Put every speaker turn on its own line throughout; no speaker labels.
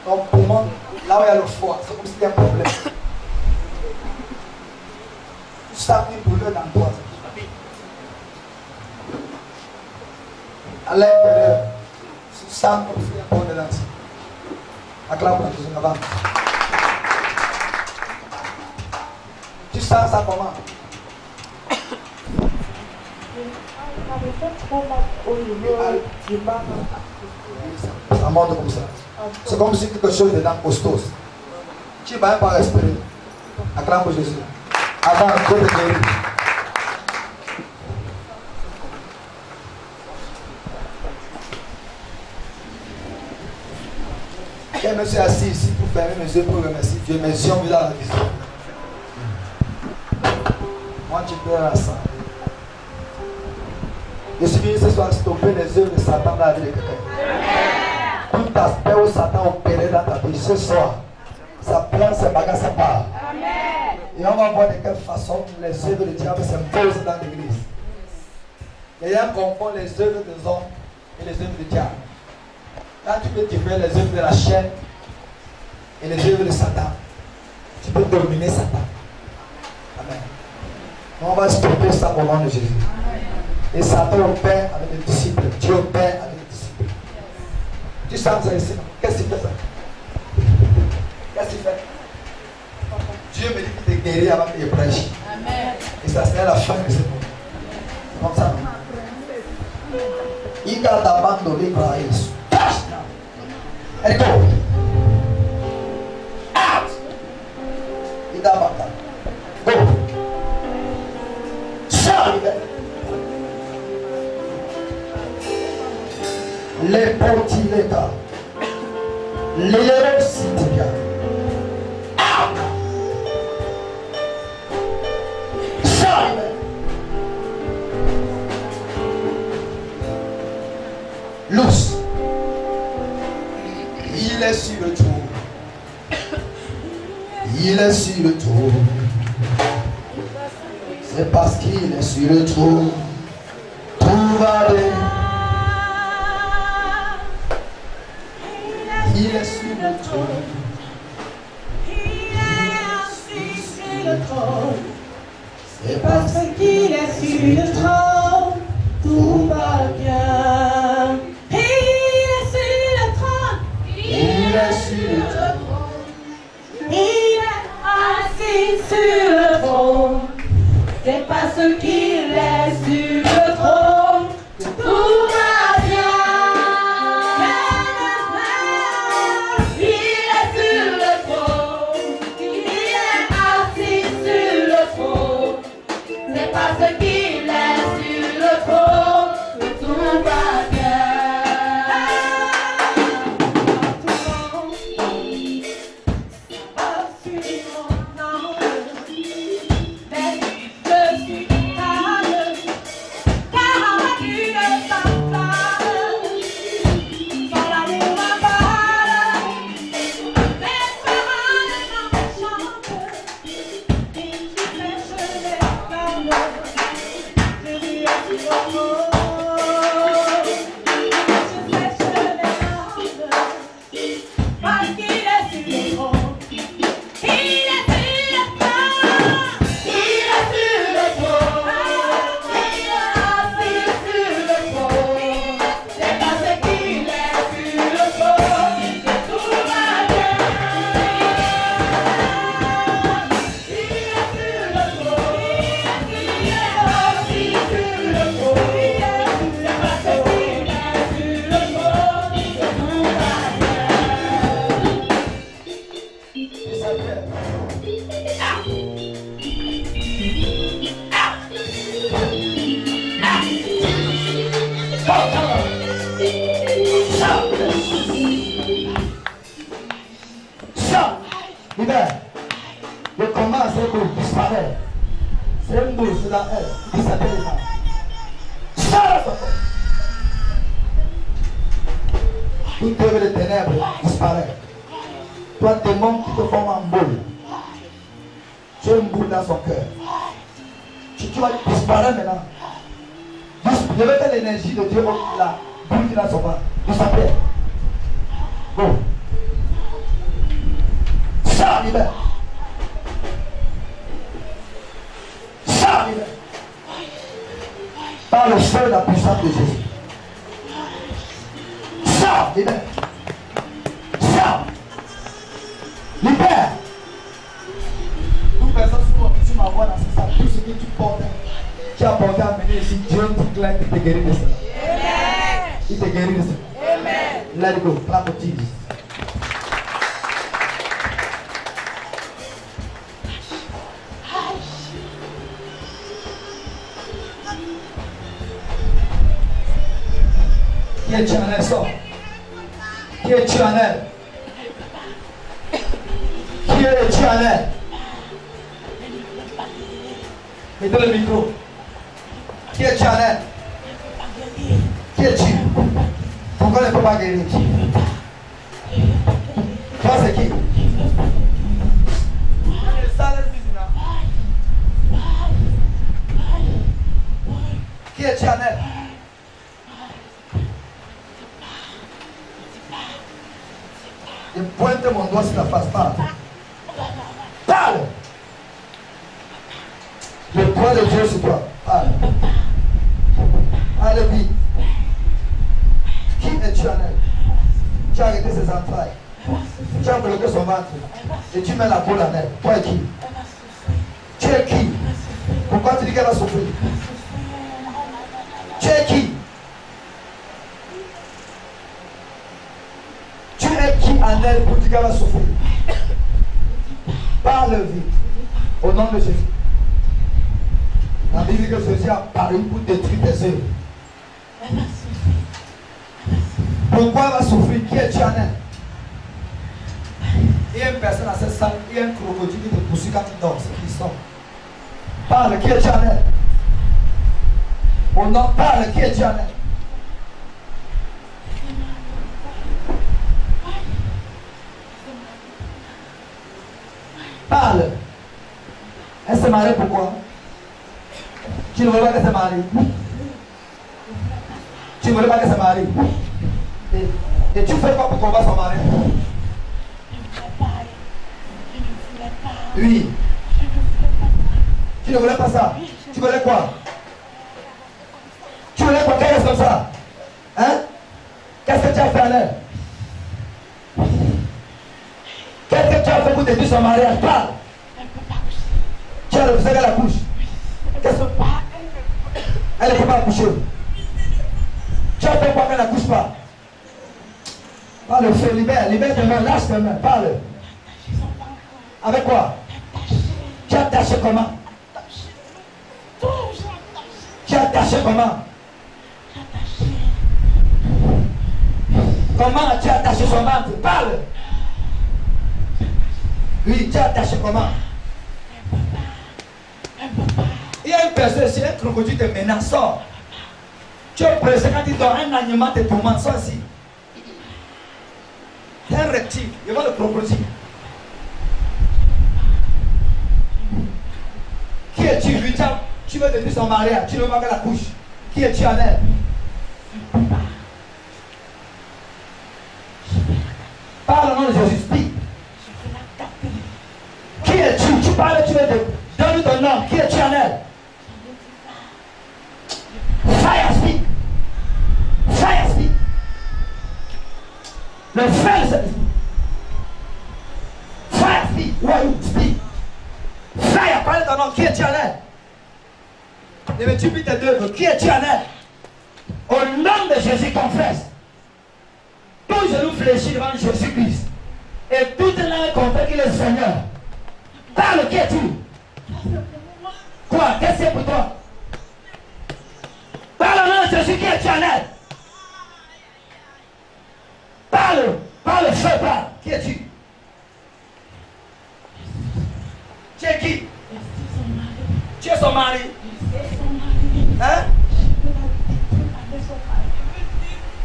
Ton poumon, là où il y a le foie, c'est comme s'il y a un problème. Tu sens une douleur dans toi. À l'intérieur, tu sens comme s'il y a un problème là-dessus. Acclame la Jésus avant. Tu sens ça comment? Ça monte comme ça. C'est comme si quelque chose est dans costaud. Tu ne vas même pas respirer. Acclame pour Jésus. Avant de te guérir. Je me suis assis ici pour fermer mes yeux pour remercier Dieu. Mes yeux ont mis dans la vision. Moi, tu peux à ça. Je suis venu ce soir stopper les œuvres de Satan dans la vie de quelqu'un. Tout aspect où Satan opérait dans ta vie ce soir, sa plan, ses bagages, sa part. Et on va voir de quelle façon les œuvres du diable s'imposent dans l'église. Les gens confondent les œuvres des hommes et les œuvres du diable. Quand tu peux différer les œuvres de la chaîne et les œuvres de Satan, tu peux dominer Satan. Amen. On va stopper ça au nom de Jésus. Et Satan opère avec les disciples. Dieu opère avec les disciples. Tu sens ça ici? Qu'est-ce qu'il fait ça? Qu'est-ce qu'il fait? Dieu me dit qu'il te guérit avant qu'il prêche. Et ça serait la fin de ce monde. C'est comme ça, non? Il a abandonné par Jésus. And go. Out. Il a abandonné. Go. Shout. Les petits l'état. Les citoyens. Out. Shout. Loose. Il est sur le tour. Il est sur le tour. C'est parce qu'il est sur le tour. Tout va bien. Il est sur le tour. Il est assis sur le trône. C'est parce qu'il est sur le trône. Tout va bien. Il est sur le trône. Il est assis sur le trône. C'est parce qu'il est sur le trône. Tout va bien. Il est sur le trône. Il est assis sur le trône. C'est parce qu'il est sur le trône. Tout va bien. Le combat, c'est pour disparaître. C'est un mot, c'est la haine qui s'appelle les femmes. Toute œuvre de ténèbres disparaît. Toi, démon qui te forme en boule. Tu as une boule dans son cœur. Tu vas disparaître maintenant. Je vais mettre l'énergie de Dieu là. Boule qui dans son bas. Tu s'appelles. Go. déclare qu'il te guérit de ça. Il te guérit de ça. Let it go. Clap for Jesus. Qui est Chanel, sort. Qui est Chanel? Qui est Chanel? Mettez le micro. Qui est Chanel? Qui est tu? Pourquoi ne peut pas guérir? Toi c'est qui? Qui est Chanel? Je pointe mon doigt sur la face. Parle. Parle. Le poids de Dieu sur toi. Parle. Allez vite. Qui est Chanel? Tu as arrêté ses entrailles. Tu as bloqué son ventre. Et tu mets la boule en elle. Toi et qui? Tu es qui? Pourquoi tu dis qu'elle va souffrir? Tu es qui? Tu es qui en elle pour dire qu'elle va souffrir? Parle vite. Au nom de Jésus. La Bible dit que Jésus a paru pour détruire tes œuvres. Pourquoi elle va souffrir? Qui est Chanel? Il y a une personne à cette salle, il y a un crocodile qui te poursuit quand il dort, c'est qui sort. Parle, qui est Chanel? Au nom, parle, qui est Chanel? Parle. Elle se marie pourquoi? Tu ne veux pas qu'elle se marie? Tu ne veux pas qu'elle se marie? Et tu fais quoi pour qu'on va se marier? Oui. Tu ne voulais pas ça? Tu voulais quoi? Tu voulais quoi? Qu'elle reste comme ça? Hein? Qu'est-ce que tu as fait à elle? Qu'est-ce que tu as fait pour détruire son mariage? Parle. Tu as refusé qu'elle accouche. Qu'est-ce que... Elle ne peut pas accoucher. Tu as fait quoi qu'elle n'accouche pas? Parle, feu, libère tes mains, lâche tes mains, parle. Avec quoi? Tu as attaché comment? Tu as attaché comment? Comment tu as attaché son ventre? Parle. Oui, tu as attaché comment? Il y a une personne, si un crocodile te menace, sort. Tu es pressé quand il dort, un animal te tourmente, sort ici. C'est un reptile, il va le crocodile. Qui es-tu? Lui, tu veux détruire son mariage, tu ne veux pas qu'elle accouche. Qui es-tu en elle? Parle au nom de Jésus, speak. Qui es-tu? Tu parles, tu veux donner ton nom. Qui es-tu en elle? Fire speak. Fire speak. Le feu speak. Fire speak. Why you speak? Fire, parle ton nom. Qui es-tu en elle? Ne veux-tu plus tes deux? Qui es-tu en elle? Au nom de Jésus, confesse. Tout genou fléchit devant Jésus-Christ. Et toute langue confesse qu'il est Seigneur. Parle, qui es-tu? Quoi? Qu'est-ce que c'est pour toi? Parle au nom de Jésus, qui es-tu en elle? Parle, feu, parle. Qui es-tu? Tu es qui? Tu es son mari. Hein?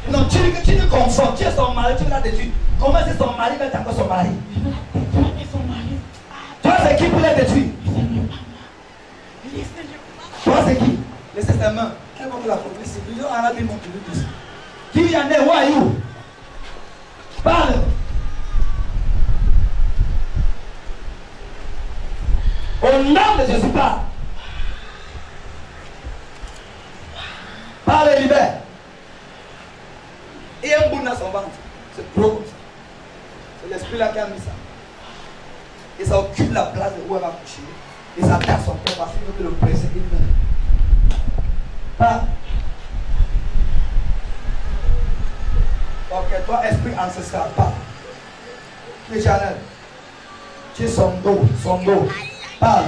Non, tu ne confonds. Tu es son mari, tu veux la détruire. Comment c'est son mari va être encore son mari? Toi, c'est qui pour la détruire? Toi, c'est qui? Laissez ses mains. Elle va vous la publicité. Ils ont arrêté mon public ici. Qui y en est? Où are you? Parle. Au nom de Jésus, parle. Parle et libère. Et un bout dans son ventre. C'est trop comme ça. C'est l'esprit là qui a mis ça. Et ça occupe la place de où elle va coucher. Et ça tape son corps parce qu'il veut que le presser il meurt. Parle. Ok, toi, esprit ancestral, parle. Qui est Chanel? Tu es son dos, parle.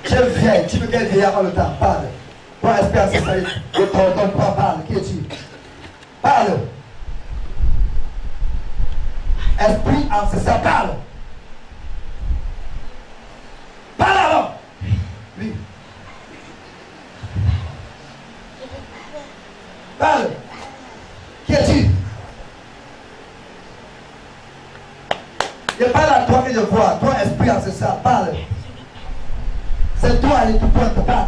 Tu es vieille, tu veux qu'elle vienne avant le temps, parle. Toi, esprit ancestral, je t'ordonne pas, parle. Qui es-tu? Parle. Esprit ancestral, parle. Parle alors. Oui. Parle. Qui es-tu? Je parle à toi que je vois. Toi, esprit ancestral, parle. C'est toi, elle est tout pointe, parle.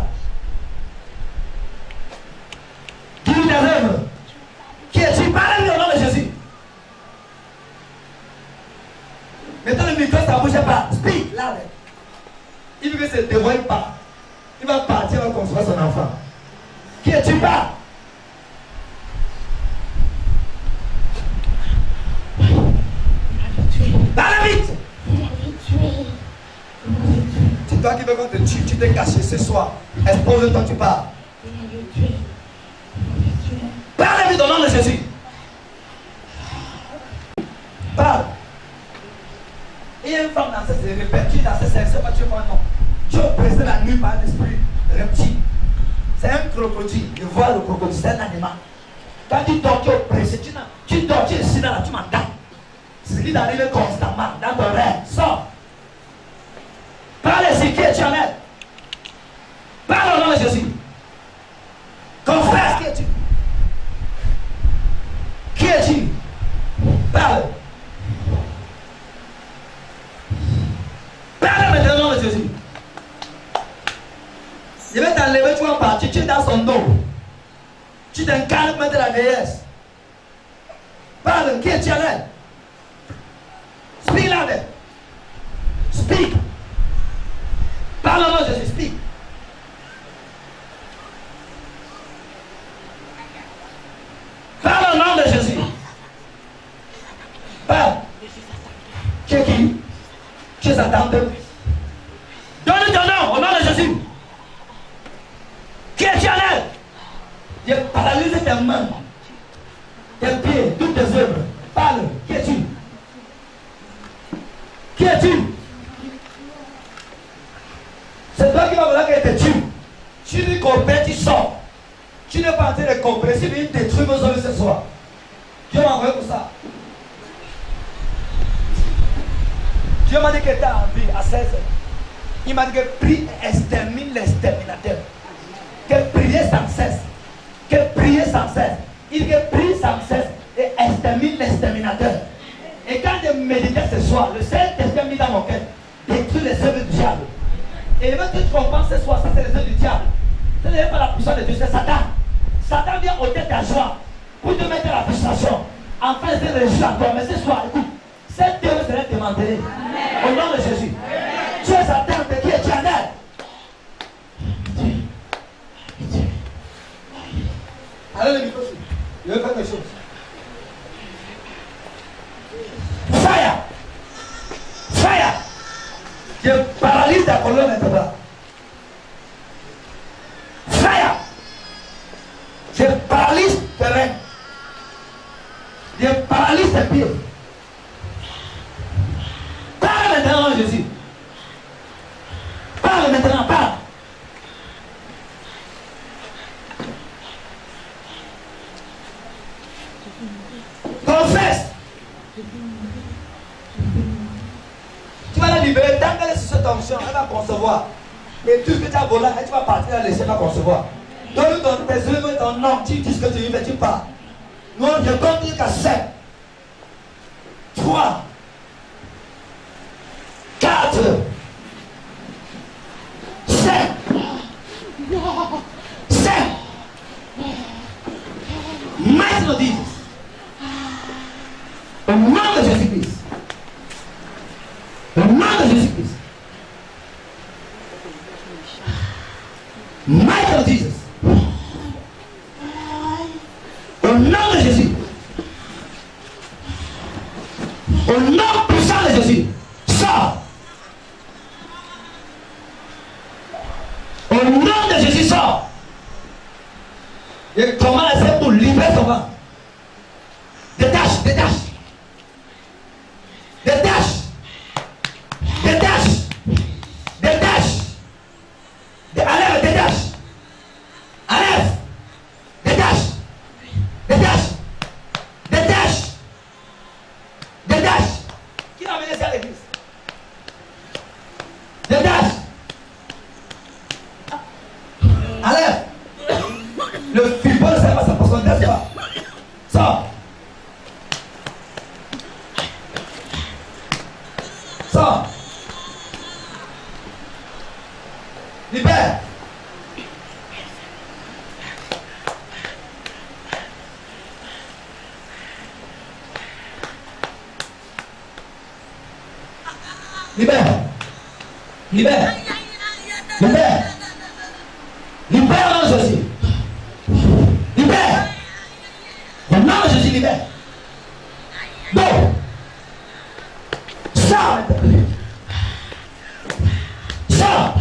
Qui est œuvres? Qui es-tu? Parle au nom de Jésus. Maintenant le micro, ça ne bouge pas. Speak, là. Il veut que ça ne te voie pas. Il va partir, il va construire son enfant. Qui es-tu? Parle. Parle vite. C'est toi qui veux qu'on te tue. Tu t'es caché ce soir. Expose-toi, tu parles. Parle vite au nom de Jésus. Parle. Il y a une femme dans cette répétue, dans cette scène, c'est pas Dieu, non. Dieu oppressé la nuit par un esprit reptile. C'est un crocodile. Je vois le crocodile, c'est un animal. Quand tu dors, tu es oppressé. Tu dors, tu es ici, là, tu m'entends. C'est ce qui t'arrive constamment dans ton rêve. Sors. Parle ici, qui es-tu en aide? Parle au nom de Jésus. Confesse, qui es-tu? Qui es-tu? Parle. Parle maintenant au nom de Jésus. Je vais t'enlever, tu vas partir, tu es dans son dos. Tu t'incarnes maintenant la vieillesse. Parle, qui est-tu en aide? Speak louder. Speak. Parle au nom de Jésus, speak. Parle au nom de Jésus. Parle. Tu es qui? Tu es Satan. Donne ton nom au nom de Jésus. Qui est-tu en elle? Je paralyse tes mains, tes pieds, toutes tes œuvres. Parle. Qui es-tu? Qui es-tu? C'est toi qui vas vouloir qu'elle te tue. Tu lui coopères, tu sors. Tu n'es pas en train de coopérer. Si il détruit vos hommes ce soir, Dieu m'a envoyé pour ça. Dieu m'a dit que tu as envie à 16 ans. Il m'a dit que prie et extermine l'exterminateur. Que priez sans cesse. Que priez sans cesse. Il dit que prie sans cesse et extermine l'exterminateur. Et quand je méditais ce soir, le Saint-Esprit a mis dans mon cœur détruire les œuvres du diable. Et le fait que tu comprends ce soir, ça c'est les œuvres du diable. Ce n'est pas la puissance de Dieu, c'est Satan. Satan vient ôter ta joie pour te mettre la frustration. Enfin, c'est le réjouir à toi. Mais ce soir, écoute, cette œuvre sera démantelée. Au nom de Jésus. Tu es Satan, de qui es éternel. Allez, le micro, je vais faire quelque chose. Fire! Fire! Je paralyse ta colonne vertébrale. Fire! Je paralyse tes reins. Je paralyse tes pieds. Parle maintenant, Jésus. Parle maintenant, parle. Confesse. Tu vas la libérer. Tant qu'elle est sur cette onction, elle va concevoir. Et tout ce que tu as volé, tu vas partir, la laisser, elle va concevoir. Donne tes œuvres et ton nom. Tu dis ce que tu veux, tu pars. Non, je compte jusqu'à 7. 3. 4. 5. 7. Maintenant, dis. Au nom de Jésus-Christ. Au nom de Jésus-Christ. Michael Jesus. Au nom de Jésus. Au nom puissant de Jésus. Sors. Au nom de Jésus, sors. Et comment elle fait pour libérer ton ventre? l'église. Dégage. Enlève. Le fibre ne sert pas sa personne, n'est-ce pas? Sors. Sors. Libère. Libère. Libère. Libère. Libère en Jésus. Libère. Au nom de Jésus, libère. Bon. Sors. Sors.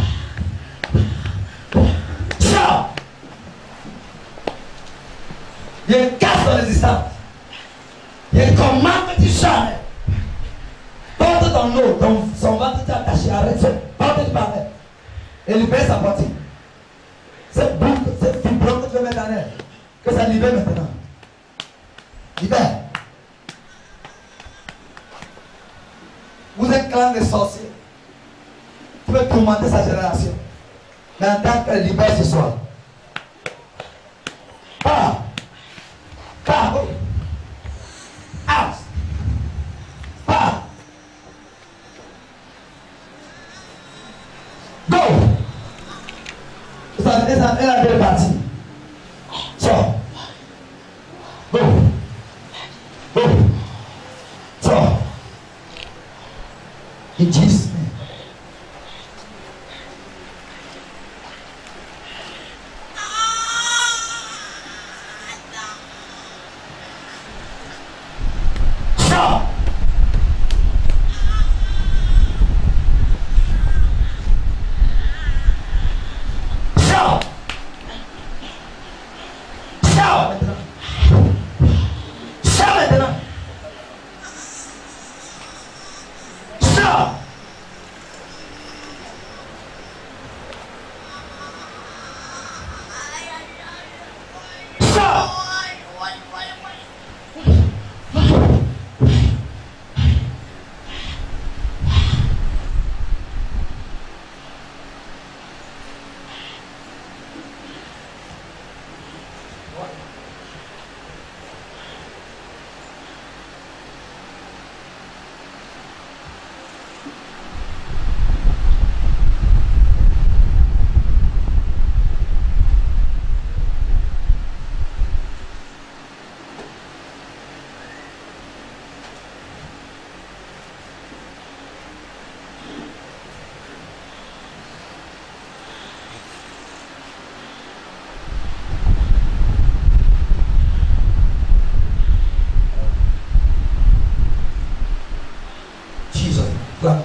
Sors. Je casse ton résistance. Je commande que tu sors. Porte ton eau, son ventre est attaché, arrête ça. Porte par elle. Et libère sa partie. Cette boucle, cette fibrome que tu veux mettre en elle, que ça libère maintenant. Libère. Vous êtes clan de sorciers. Tu veux tourmenter sa génération. Mais en tant qu'elle libère ce soir. Pars. Pars. Out. Pars. Go. Elle a deux parties. Sors. Go. Go. Sors. In Jesus' name. Sors. Sors. Sors maintenant. Sors maintenant. Sors. Sors.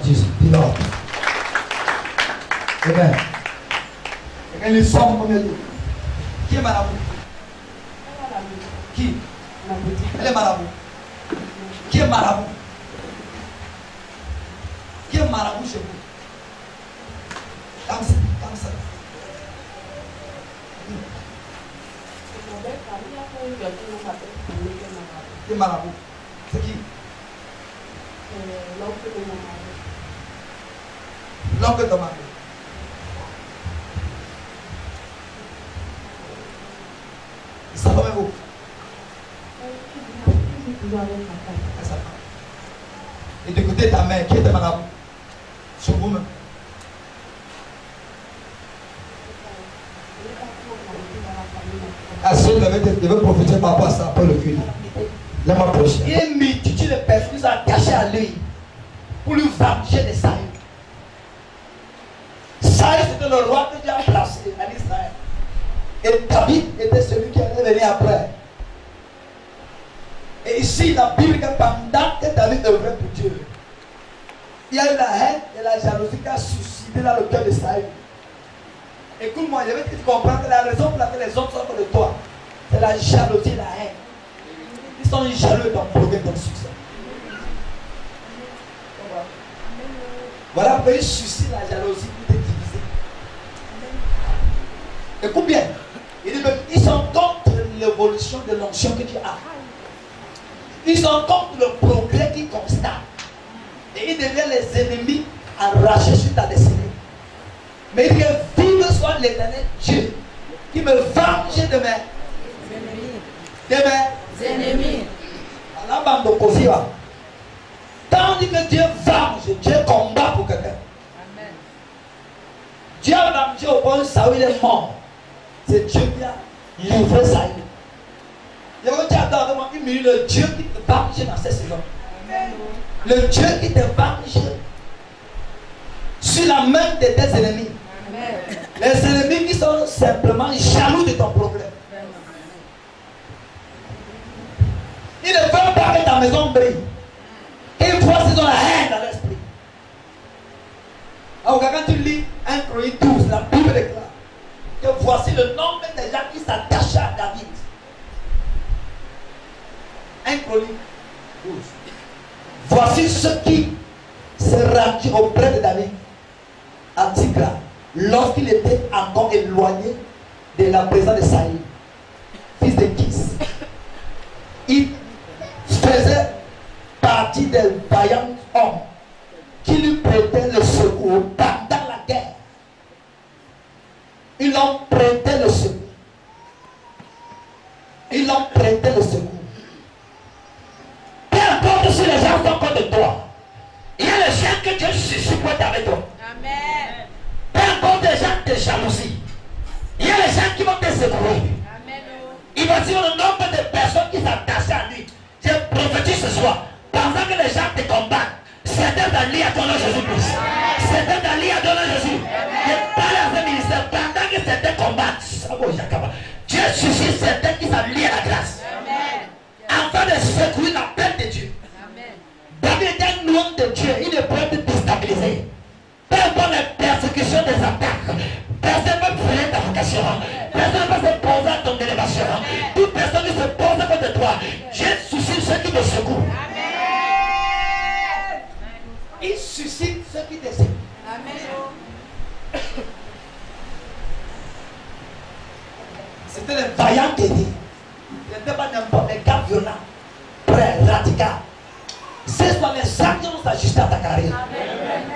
Jesus, be Lord. Amen. Et les sommes comme elle dit. Qui est marabout? Qui? Elle est marabout. Qui est marabout? Qui est marabout chez vous? Comme ça, comme ça. Qui est marabout? C'est qui? L'oncle de Marie. Ça va même où? Et d'écouter ta mère qui était marabout. Sur vous-même. Ah, si je devais profiter par rapport à ça, après le culte. Il y a une multitude de personnes attachées à lui pour lui venger des sailles. Saïd, c'était le roi que Dieu a placé en Israël. Et David était celui qui allait venir après. Et ici, la Bible, que pendant que David œuvrait pour Dieu, il y a eu la haine et la jalousie qui a suscité dans le cœur de Saïd. Écoute-moi, je vais te comprendre que la raison pour laquelle les hommes sortent de toi, c'est la jalousie et la haine. Ils sont jaloux de ton progrès, de ton succès. Voilà pourquoi ils suscitent la jalousie pour te diviser. Écoute bien. Ils sont contre l'évolution de l'onction que tu as. Ils sont contre le progrès qui constate. Et ils devient les ennemis enragés sur ta destinée. Mais il dit que vive soit l'Éternel Dieu qui me venge de mes ennemis. La bande de Kofiwa. Tandis que Dieu venge, Dieu combat pour quelqu'un. Dieu a vengé au point où Saül est mort. C'est Dieu qui a livré Saül. Il y a le Dieu qui te venge dans cette saison. Le Dieu qui te venge sur la main de tes ennemis. Les ennemis qui sont simplement jaloux de ton problème. Ils ne veulent pas que ta maison brille. Ils voient qu'ils ont la haine dans l'esprit. Alors quand tu lis 1 Chronique 12, la Bible déclare que voici le nombre des gens qui s'attachent à David. 1 Chronique 12. Voici ceux qui se rendent auprès de David à Tigla lorsqu'il était encore éloigné de la présence de Saïd, fils de Kis. Il faisait partie des vaillants hommes qui lui prêtaient le secours pendant la guerre. Ils l'ont prêté le secours. Ils l'ont prêté le secours. Peu importe si les gens sont contre toi, il y a les gens que Dieu suscite pour être avec toi. Amen. Peu importe les gens de jalousie, il y a les gens qui vont te secourir. Amen. Il va dire le nombre de personnes qui s'attachent à lui. Je prophétise ce soir. Pendant que les gens te combattent, certains d'alliés à ton nom Jésus-Christ. Certains d'alliés à ton nom Jésus. Je parle à ce ministère. Pendant que certains combattent, Dieu suscite certains qui s'allient à la grâce. Afin de secourir la peine de Dieu. David est un homme de Dieu. Il ne peut être déstabilisé. Peu importe les persécutions des attaques. Personne ne peut freiner ta vocation. Personne ne peut se poser à ton élévation. Toute personne qui se pose contre toi, Dieu suscite ceux qui te secouent. Il suscite ceux qui te secouent. C'était les vaillants qui étaient. Ce n'était pas n'importe quel gars violent, prêt, radical. Ce sont les gens qui vont s'ajuster à ta carrière.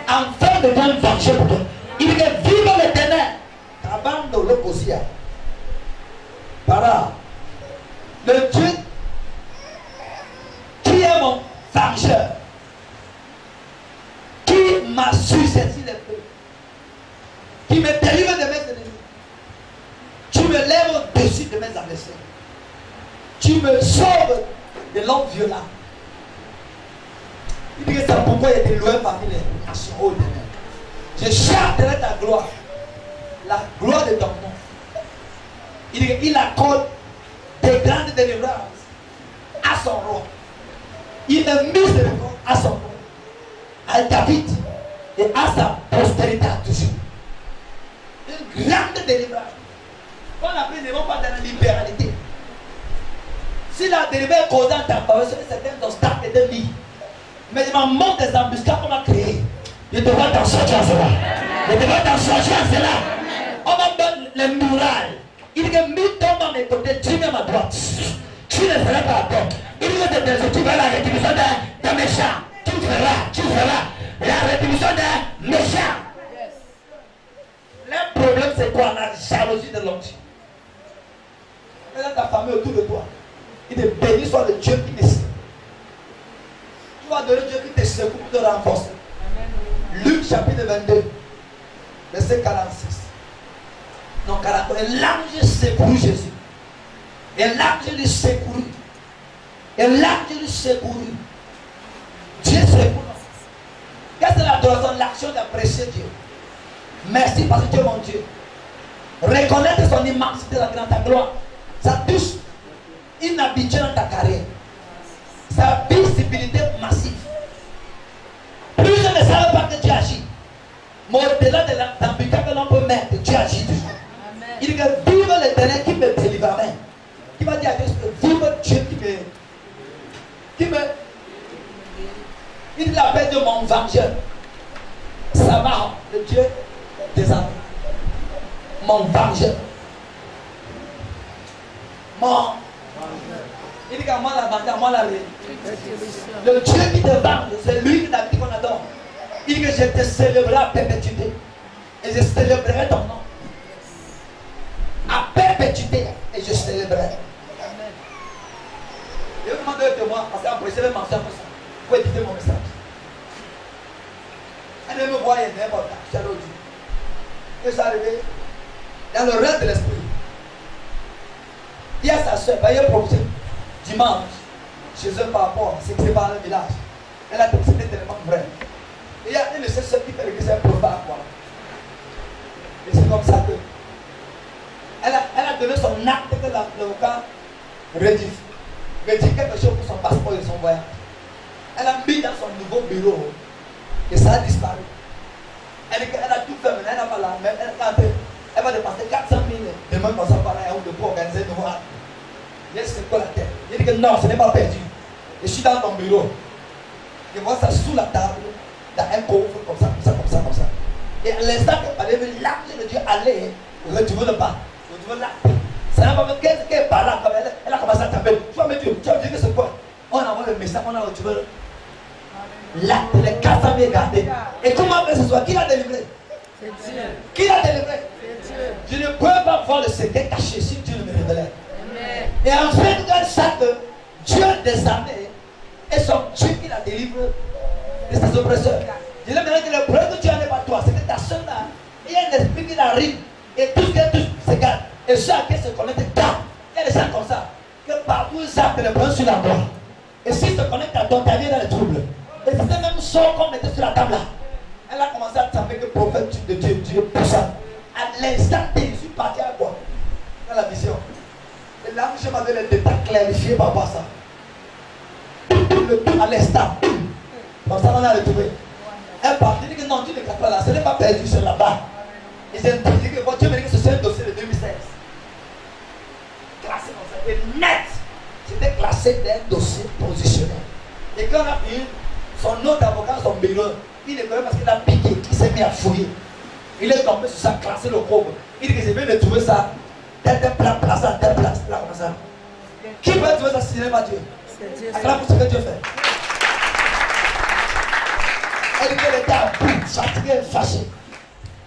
Enfin de bien venger pour toi. Il dit que vive l'Éternel. Abando l'Okosia. Para. Le Dieu qui est mon vengeur, qui m'a suscité les feux, qui me délivre de mes ennemis. Tu me lèves au-dessus de mes adversaires. Tu me sauves de l'homme violent. Il dit que c'est pourquoi il était loin parmi les nations. Oh, je chanterai ta gloire, la gloire de ton nom. Il dit qu'il accorde des grandes délivrances à son roi. Il a mis le roi à son roi, à David et à sa postérité à toujours. Une grande délivrance. On appelle ne vont pas dans la libéralité. Si la délivrance est causée en ta faveur, c'est un obstacle de vie. Mais il m'a montré des embuscades qu'on a créées. Je devrais t'en sortir à cela. Je devrais t'en sortir à cela. On m'a donné les murailles. Il dit que mille tombent à mes côtés, tu mets à ma droite. Tu ne feras pas à toi. Il dit que tu vas la rétribution d'un méchant. Tu feras la rétribution d'un méchant. Le problème c'est quoi? La jalousie de l'homme. Et dans ta famille autour de toi, il te bénit soit le Dieu qui te secoue. Tu vas donner Dieu qui te secoue pour te renforcer. Luc chapitre 22, verset 46. Non, 43. Et l'ange secourut Jésus. Et l'ange lui secourut. Et l'ange lui secourut. Dieu secourt. Qu'est-ce que c'est l'adoration? L'action d'apprécier Dieu. Merci parce que Dieu est mon Dieu. Reconnaître son immensité dans ta gloire. Ça touche une habitude dans ta carrière. Sa visibilité massive. Plus je ne savais pas que Dieu agit. Mais au-delà de l'ambiguïté que l'on peut mettre, Dieu agit toujours. Il dit que vive l'Éternel qui me délivre. Qui va dire à Dieu, vive Dieu qui me. Il l'appelle Dieu mon vengeur. Ça va, le Dieu des hommes. Mon vengeur. Il dit qu'à moi la vengeance, moi la rétribution. Le Dieu qui te venge, c'est lui qui t'a dit qu'on adore. Il dit que je te célébrerai à perpétuité. Et je célébrerai ton nom. À perpétuité. Et je célébrerai. Amen. Je vais vous demander de moi, parce qu'après je vais mentionner pour ça. Pour éditer mon message. Elle ne me voyait n'importe quoi. J'ai l'autre. Et ça arrivé dans le reste de l'esprit. Il y a sa soeur, il y a un projet dimanche chez eux par rapport à ce qui s'est passé dans le village. Elle a dit que c'était tellement vrai. Et il y a une de ses soeurs qui fait l'église un prophète à quoi. Et c'est comme ça que elle a donné son acte que l'avocat rédige quelque chose pour son passeport et son voyage. Elle a mis dans son nouveau bureau et ça a disparu. Elle a tout fait, mais elle n'a pas la même. Elle va dépasser 400 000 demain comme ça par là pour organiser un nouveau acte. C'est quoi la tête? Il dit que non, ce n'est pas perdu. Et je suis dans ton bureau. Je vois ça sous la table, dans un coffre, comme ça, comme ça, comme ça, comme ça. Et à l'instant qu'elle avait l'âme de Dieu aller, retrouver le bas, retrouver l'acte. Ça n'a pas fait qu'elle parle là, elle a commencé à taper. Tu vas me dire que c'est quoi? On a envoyé le message, on a retrouvé l'acte, les 400 000 gardés. Et comment fait ce soir? Qui l'a délivré? C'est Dieu. Qui l'a délivré? C'est Dieu. Je ne peux pas voir le secret caché si Dieu ne me révélait. Et en fait, dans ça que Dieu des armées et son Dieu qui la délivre de ses oppresseurs. Je lui ai dit que le problème que tu n'en es pas toi, c'est que ta soeur là, il y a un esprit qui arrive et tout ce qu'elle touche se garde. Et chacun se connecte garde. Il y a des gens comme ça, que partout ils savent que le problème sur la droite. Et s'ils se connectent à toi, tu viens dans les troubles. Et c'était même sort qu'on mettait sur la table là. Elle a commencé à taper que le prophète de Dieu, Dieu puissant. À l'instant, je suis parti à quoi? Dans la vision. Et là, je m'avais les détails clarifiés par rapport à ça. À l'instant. Comme ça, on a retrouvé. Elle partit, dit que non, tu ne captes pas là, ce n'est pas perdu, c'est là-bas. Et j'ai dit que Dieu me dit que c'est un dossier de 2016. Classé comme ça. Et net, c'était classé dans un dossier positionnel. Et quand on a fini, son autre avocat, son bureau, il est connu parce qu'il a piqué, il s'est mis à fouiller. Il est tombé sur ça, classé le pauvre. Il dit que j'ai bien de trouver ça. Telle place, à telle place, là comme ça. Qui peut trouver ça si ce n'est pas Dieu? C'est Dieu. Acclame pour ce que Dieu fait. Elle dit qu'elle était à bout, fatiguée, fâchée.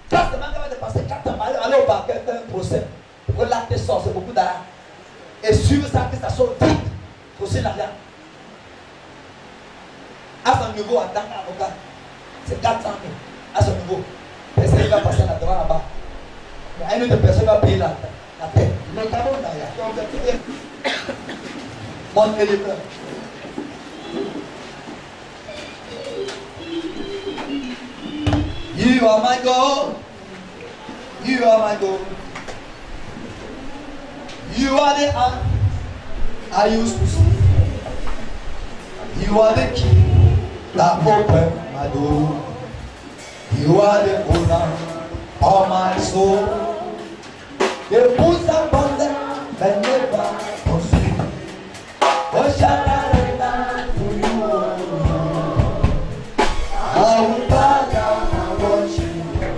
Pas seulement qu'elle va dépasser 4 ans, aller au parquet, faire un procès. Pour que l'acte sort, c'est beaucoup d'argent. Et suivre ça, que ça sorte vite. C'est aussi l'argent. À son niveau, en tant qu'avocat, c'est 400 000. À son niveau. Est-ce qu'il va passer là-devant là-bas? Mais une autre personne va payer la tête. Le cadeau d'ailleurs. Mon éditeur. You are my God. You are my God. You are the hand I used to see. You are the key that opened my door. You are the owner of my soul. The boots are bonded but never consumed. What shall I render to you? I will bow down and worship you.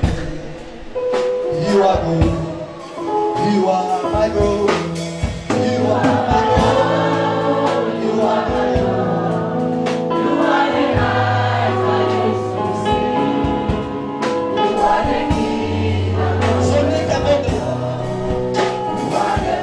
You are good. You are my God. You are my God. You are my God. You are the eyes I used to see. You are the key that opens the door. You are the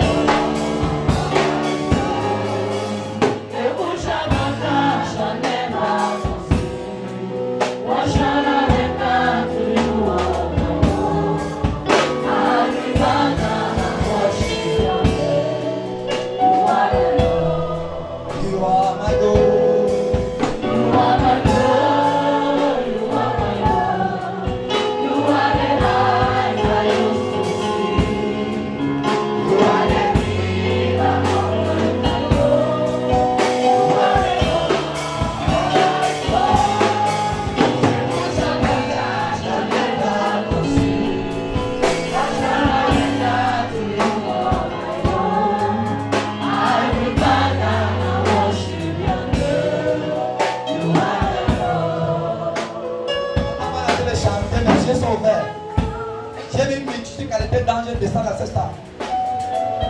descendre à ce stade.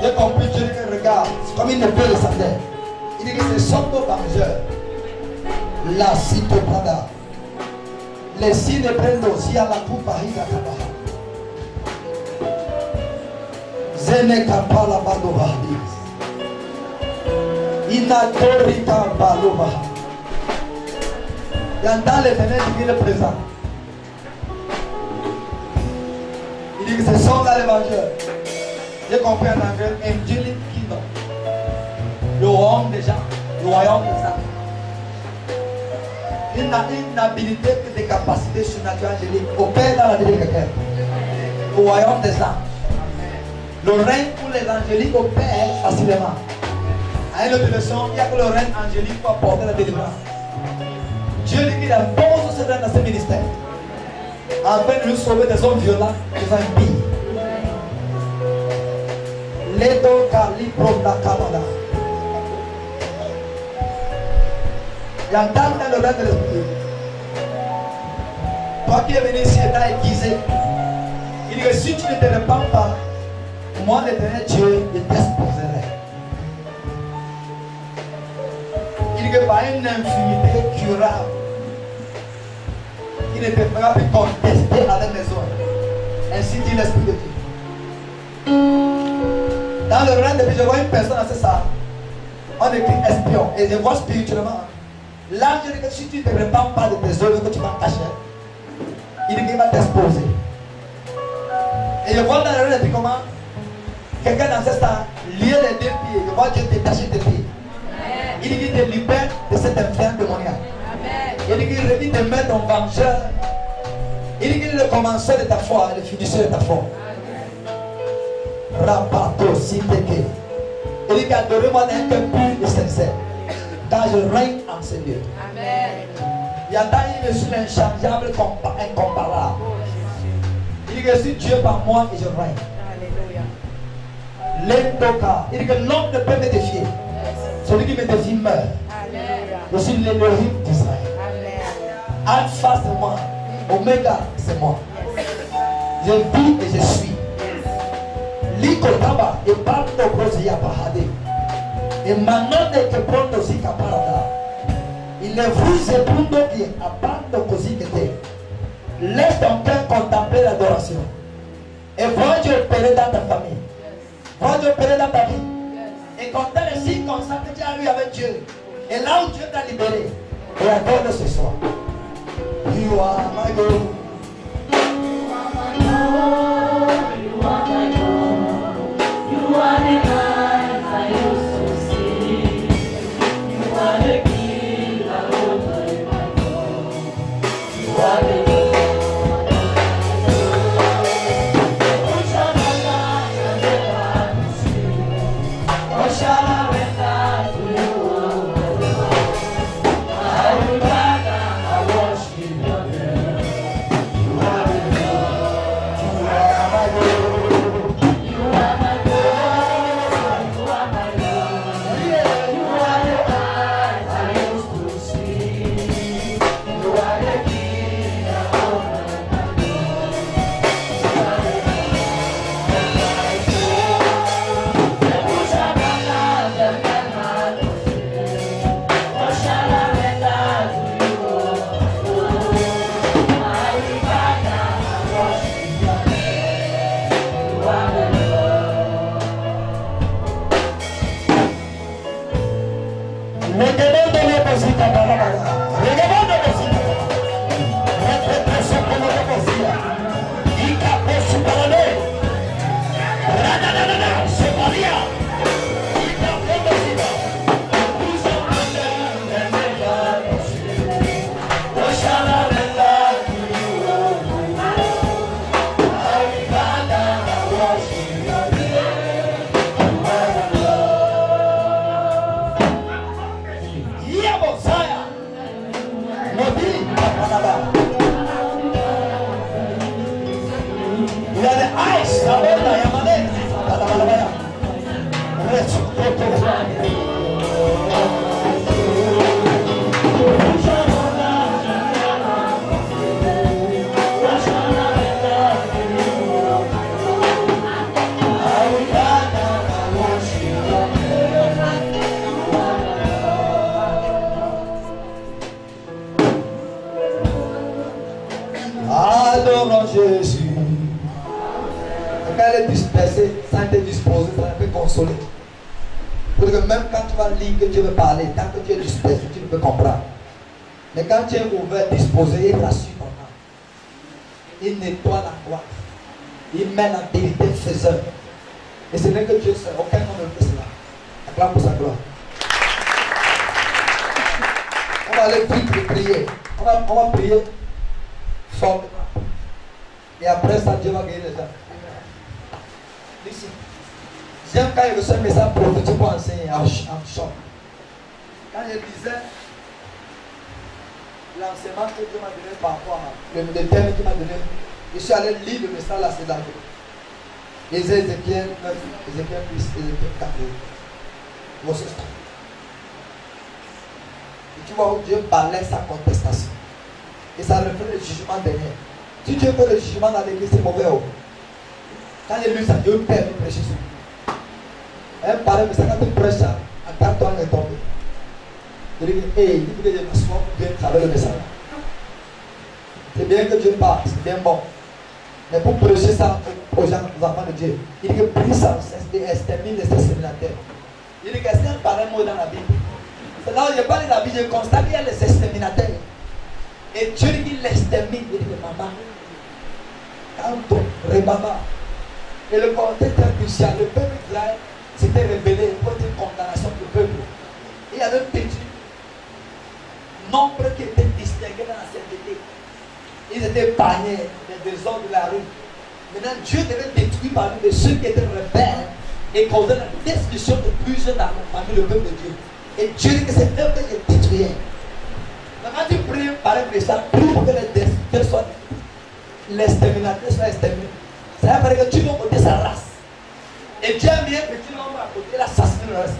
J'ai compris, Dieu dit que regarde, c'est comme une épée descendait. Il dit que c'est son vengeur. Là, si te prendra. Les signes prennent aussi à la coupe à Hidakaba. Zenekapa la Badovahdi. Inatorika Balova. Dans l'Éternel qui est le présent. Il dit que ce sont là les vengeurs. J'ai compris en anglais, angelic kingdom. Le royaume des gens, le royaume des âmes. Il n'a une habilité que des capacités surnaturelles angéliques. Opère dans la vie de quelqu'un. Le royaume des âmes. Le règne pour les angéliques opère facilement. À une autre leçon, il n'y a que le règne angélique pour apporter la délivrance. Dieu dit qu'il impose ce règne dans ce ministère. Afin de nous sauver des hommes violents, des impies. Ledo Kalipro Nakabada. Il y a un temps dans le règne de l'esprit. Toi qui es venu ici étant aiguisé, il dit que si tu ne te répands pas, moi l'Éternel Dieu, je t'exposerai. Il dit que par une infimité curable, il ne te fera plus contester avec les autres. Ainsi dit l'Esprit de Dieu. Dans le règne de Dieu, je vois une personne dans ce salle. On écrit espion. Et je vois spirituellement. L'ange dit que si tu ne te répands pas de tes œuvres que tu vas cacher, il dit qu'il va t'exposer. Et je vois dans le règne de Dieu comment quelqu'un dans ce salle lié les deux pieds. Je vois Dieu détacher tes pieds. Il dit qu'il te libère de cet infernal démoniaque. Il dit qu'il revient te mettre en vengeur. Il dit qu'il est le commenceur de ta foi et le finisseur de ta foi. Rapato Siteke. Il dit qu'adorez-moi d'un cœur pur et sincère. Car je règne en ce lieu. Amen. Il y a dans je suis inchangeable, incomparable. Il dit que je suis Dieu par moi et je règne. L'Endoka. Il dit que l'homme ne peut me défier. Celui qui me défie meurt. Je suis l'Élohim d'Israël. Alpha c'est moi. Oméga c'est moi. Je vis et je suis. Likotaba et Bando Brosia Bahade. Et maintenant que Brondo Zika Parada. Il est vous et Brundo qui est à Bando Kozikete. Laisse ton cœur contempler l'adoration. Et vois Dieu opérer dans ta famille. Vois Dieu opérer dans ta vie. Et compter les circonstances que tu as eues avec Dieu. Et là où Dieu t'a libéré. Et adore ce soir. You are my God.
You are my God. You are my God. You are the kind I used to see. You are the King I hold my God. You are the What shall I render to you? I will rather worship your name. You are the God. You are my God. You are my God. You are the eyes I used to see. You are the King I hold my God. You are the what shall I render to you? I will rather worship your name. You are the
Regemando la cosita para la mano. Regemando la cosita. Represa como la cosita. Y caposo para leer. Rananana, se paría. Y caposo cosita.
what shall I render to you? I will rather worship your name. You are the
Yeah, Messiah. Modi, Papanaba. Il a des eyes, la bella, Yamane. Panabalabaya. Recho, Toto.
what shall I render to you? I will rather worship your name. You are the
Adorons Jésus. Quand elle est dispersée, sans être disposée, ça peut consoler. Parce que même quand tu vas lire, que Dieu veut parler, tant que tu es dispersé, tu ne peux comprendre. Mais quand tu es ouvert, disposé, il rassure ton âme. Il nettoie la gloire. Il met la vérité faiseur. Et ce n'est que Dieu seul. Aucun homme ne fait cela. Acclame pour sa gloire. On va aller vite prier. On va prier fortement. Et après ça, Dieu va guérir les gens. Ici. J'aime quand il reçoit un message prophétique pour enseigner en chant. Quand je disais l'enseignement que Dieu m'a donné par rapport à le thème qu'il m'a donné, je suis allé lire le message là, c'est dans Ézéchiel 9, Ézéchiel 10, Ézéchiel 4, verset 3. Et tu vois où Dieu balaie sa contestation. Et ça reflète le jugement dernier. Si Dieu fait le jugement dans l'église, c'est mauvais. Quand j'ai lu ça, Dieu permet de prêcher sur lui. Un pareil, mais ça quand tu prêches ça, attends-toi à tomber. Il dit, hey, il dit que je m'assois pour Dieu travers le message. C'est bien que Dieu parle, c'est bien bon. Mais pour prêcher ça aux gens, aux enfants de Dieu, il dit que brise sans cesse et extermine les exterminateurs. Il dit que c'est un pareil mot dans la Bible. C'est là où je parle de la Bible, je constate qu'il y a les exterminateurs. Et Dieu dit qu'il l'extermine. Il dit que maman, canto, rebaba. Et le contexte est crucial. Le peuple d'Israël s'était rebellé pour une condamnation du peuple. Il y avait petit nombre qui étaient distingués dans la sainteté. Ils étaient bagnés des désordres de la rue. Maintenant, Dieu devait détruire parmi de ceux qui étaient rebelles et causer la destruction de plusieurs parmi le peuple de Dieu. Et Dieu dit que c'est eux que je détruisais. Quand tu pries par un message, prie pour que les destructeurs soient l'exterminateur soit exterminé. Ça veut dire que tu vas côté sa race. Et Dieu a mis un petit nombre à côté, il assassine le reste.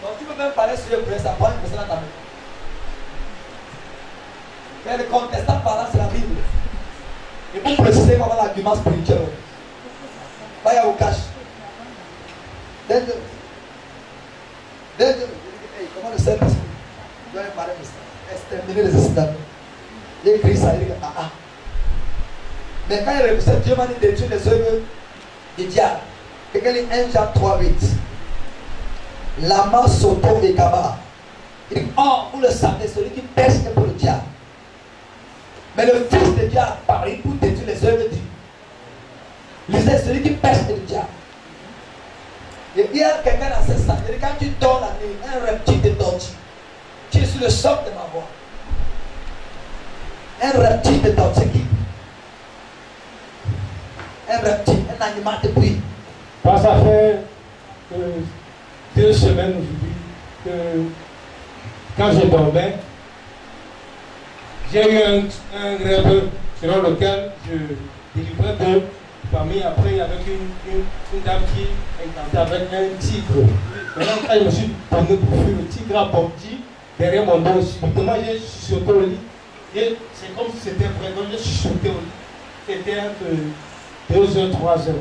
Donc tu peux même parler sur le presse, ça prend une personne dans ta main. Mais le contestant parlant, c'est la Bible. Et pour préciser, il va avoir l'argument spirituel. Va y avoir au cash. Comment le Seigneur doit parler de ça? Exterminer les assassins. Il écrit ça, il dit ah. Mais quand il représente Dieu m'a dit de détruire les œuvres du diable. Et qu'il est 1 Jean 3, 8. Lama soto et kaba. Il dit, oh, vous le savez, celui qui pêche est pour le diable. Mais le Fils de Dieu a apparu pour détruire les œuvres du diable. Lisez, celui qui pêche est le diable. Et il y a quelqu'un dans cette salle. Quand tu dors la nuit, un reptile te torture. Tu es sur le choc de ma voix. Un reptile te torture qui? Un reptile, un animal de bruit.
Ça fait 2 semaines aujourd'hui que quand je dormais, j'ai eu un rêve selon lequel je délivrais 2 familles. Après, il y avait une dame qui encantait avec un tigre. Maintenant, quand je me suis tourné pour fuir, le tigre a bondi derrière mon dos. Subitement, j'ai chuchoté au lit. Et c'est comme si c'était vrai. Donc, j'ai chuchoté au lit. C'était un peu 2h, 3h.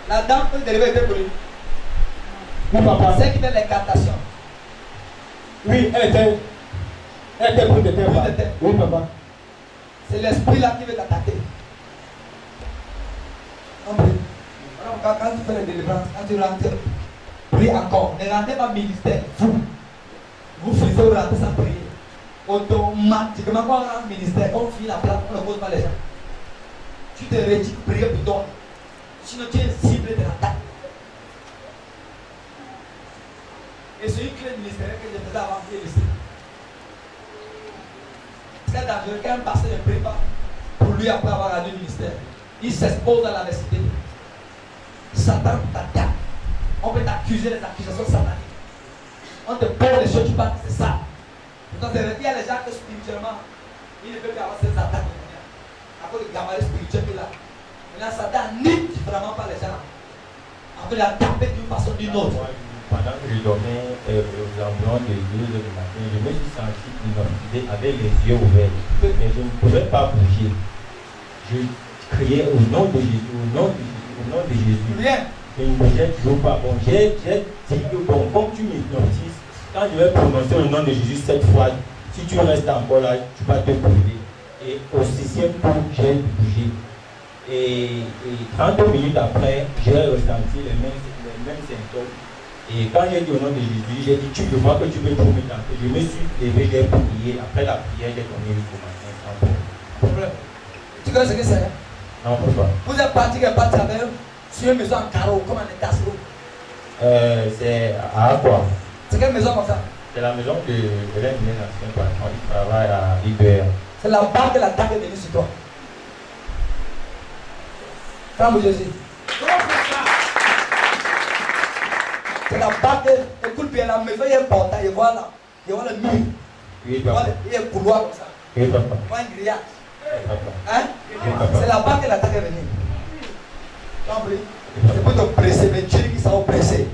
La dame peut dériver était pour lui.
Oui, papa.
C'est qui fait l'incantation.
Oui, elle était prise de terre. Oui, papa.
C'est l'esprit là qui veut t'attaquer. Quand tu fais la délivrance, quand tu rentres, prie encore. Ne rentrez pas ministère. Vous frisez, vous rentrez sans prier. Automatiquement, quand on rentre ministère, on finit la place, on ne pose pas les gens. Tu te retires, prier pour toi. Sinon, tu es cible de l'attaque. Et c'est une clé ministérielle que je faisais avant de ici. C'est dangereux quand un pasteur ne prie pas pour lui après avoir rendu le ministère. Il s'expose à l'adversité. Satan t'attaque. On peut t'accuser des accusations sataniques. On te pose des choses, tu penses que c'est ça. Pourtant, il y a les gens que spirituellement, ils ne peuvent pas avoir ces attaques. À cause du gabarit spirituel qu'il a. Maintenant, Satan nie différemment par les gens. Après, il a tapé d'une façon ou d'une autre.
Pendant que je dormais aux environs de 2h du matin, je me suis senti hypnotisé avec les yeux ouverts. Mais je ne pouvais pas bouger. Je criais au nom de Jésus, au nom de Jésus, au nom de Jésus.
Rien.
Je ne bougeais toujours pas. Bon, j'ai dit que bon, comme tu m'hypnotises, quand je vais prononcer le nom de Jésus 7 fois, si tu restes encore là, tu vas te brûler. Et au 6e tour, j'ai bougé. Et 30 minutes après, j'ai ressenti les mêmes symptômes. Et quand j'ai dit au nom de Jésus, j'ai dit, tu me vois que tu veux trop me tenter. Je me suis levé, j'ai prié. Après la prière, j'ai donné une commencée sans
problème. Tu connais ce que c'est?
Non, pourquoi?
Vous êtes parti avec sur une maison en carreau, comme en casserole.
C'est à quoi?
C'est quelle maison comme ça?
C'est la maison de l'un de mes anciens patrons. Il travaille à IBR.
C'est la barre de l'attaque est venue sur toi. Frère Jésus. C'est la barre de. Écoute bien, la maison, il y a un portail, et voilà. Et voilà le mur.
Oui, papa.
Il y a un couloir comme ça.
Oui, papa.
Pas un grillage.
Papa.
Hein?
Oui, papa.
C'est la barre de l'attaque est venue. Compris? C'est pour te presser, mais Dieu qui sera oppressé.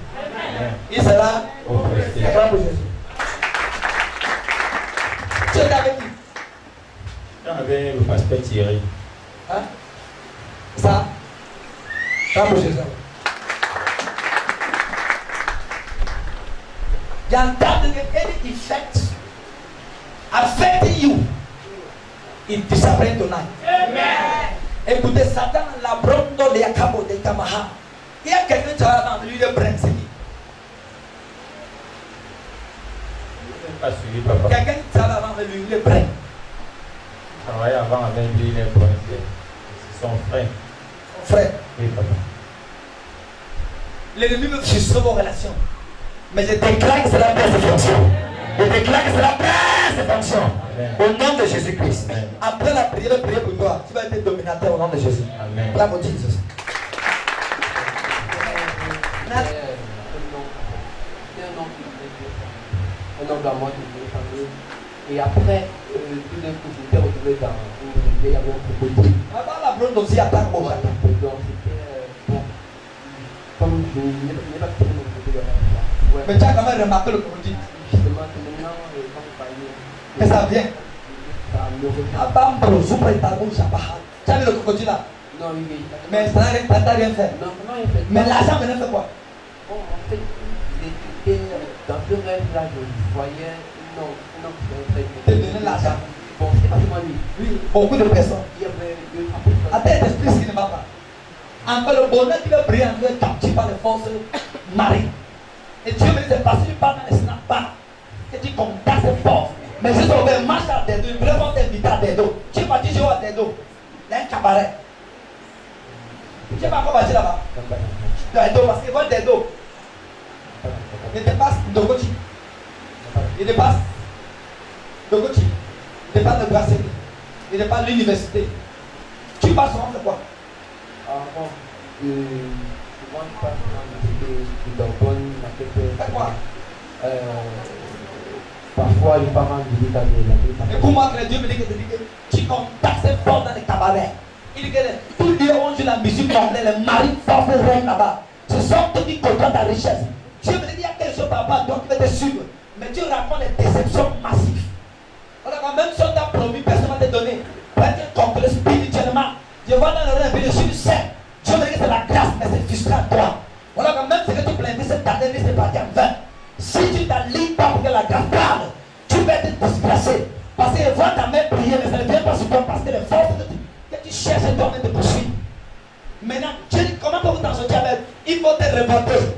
Il sera oppressé. Frère Jésus. Tu es avec qui?
Avec le pasteur Thierry.
Hein? Ça? Ça pour Jésus. You are doubting any effect affecting you. It disappears tonight. Amen. Écoutez, Satan, la brondo de Yakabo de Kamaha. Il y a quelqu'un qui a dans lui de Prince.
Pas suivi, papa.
Quelqu'un qui a dans lui de Prince.
Travaillait avant avec lui, les Prince. C'est son frère.
Son frère.
Oui, papa.
L'ennemi veut frustrer vos relations. Mais je déclare que c'est la baisse de fonction. Je déclare que c'est la baisse de fonction. Au nom de Jésus-Christ. Après la prière, prier pour toi. Tu vas être dominateur au nom de Jésus.
Amen.
Bravo Jésus.
Un homme dans moi qui était famille. Et après, tout d'un coup, j'étais retrouvé dans une vieille avec un crocodile.
La blonde aussi attaque au matin.
Donc c'était bon. Comme je n'ai pas tiré mon côté de la ouais.
Mais tu as quand même remarqué le crocodile.
Justement, c'est maintenant, quand vous parlez.
Que ça vient.
Ça me revient.
Tu as vu le crocodile là?
Non, oui.
Mais ça n'a rien fait.
Non, comment il fait?
Mais l'argent venait faire quoi?
Bon, en fait, j'étais dans ce rêve-là, je voyais non,
te donner l'argent.
Bon, c'est pas seulement lui.
Oui, beaucoup de personnes.
Il y avait deux personnes.
À tes esprits, ce qui ne va pas. Encore le bonheur qui va briller en toi est capturé par les forces marines. Et Dieu me dit, c'est parce que tu parles dans les snaps que tu contactes ces forces. Mais si tu veux marcher à tes dos, ils veulent t'inviter à tes dos. Tu es parti jouer à tes dos. Il y a un cabaret. Tu n'es pas encore parti là-bas. Tes dos, parce qu'ils veulent tes dos. Il dépasse Dogochi. Il dépasse Dogochi. Il dépasse le bracelet. Il dépasse l'université. Tu passes souvent c'est quoi?
Bon, souvent je passe dans l'université de Dordogne, à quelques...
quoi?
Parfois les parents me disent que
et comment que Dieu me dit que tu contactes ces forces dans les cabarets. Il dit que tous les jours on joue la musique mondaine, les marines forces règnent là-bas. Ce sont eux qui contrôlent ta richesse. Dieu me dit qu'il y a quelque chose par rapport à toi qui va te suivre. Mais Dieu raconte des déceptions massives. Alors même si on t'a promis, personne ne va te donner. Pour être contrôlé spirituellement. Je vois dans le rêve, je suis saint. Dieu me dit que c'est la grâce, mais c'est frustrant à toi. Voilà quand même ce que tu plaignais cette année, c'est parti en vain. Si tu t'alignes pas pour que la grâce parle, tu vas être disgracé. Parce que voir ta mère prier, mais ça ne vient pas sur toi parce que les forces que tu cherches toi-même te poursuivent. Maintenant, Dieu dit comment vous t'en sortir avec? Il faut te remonter.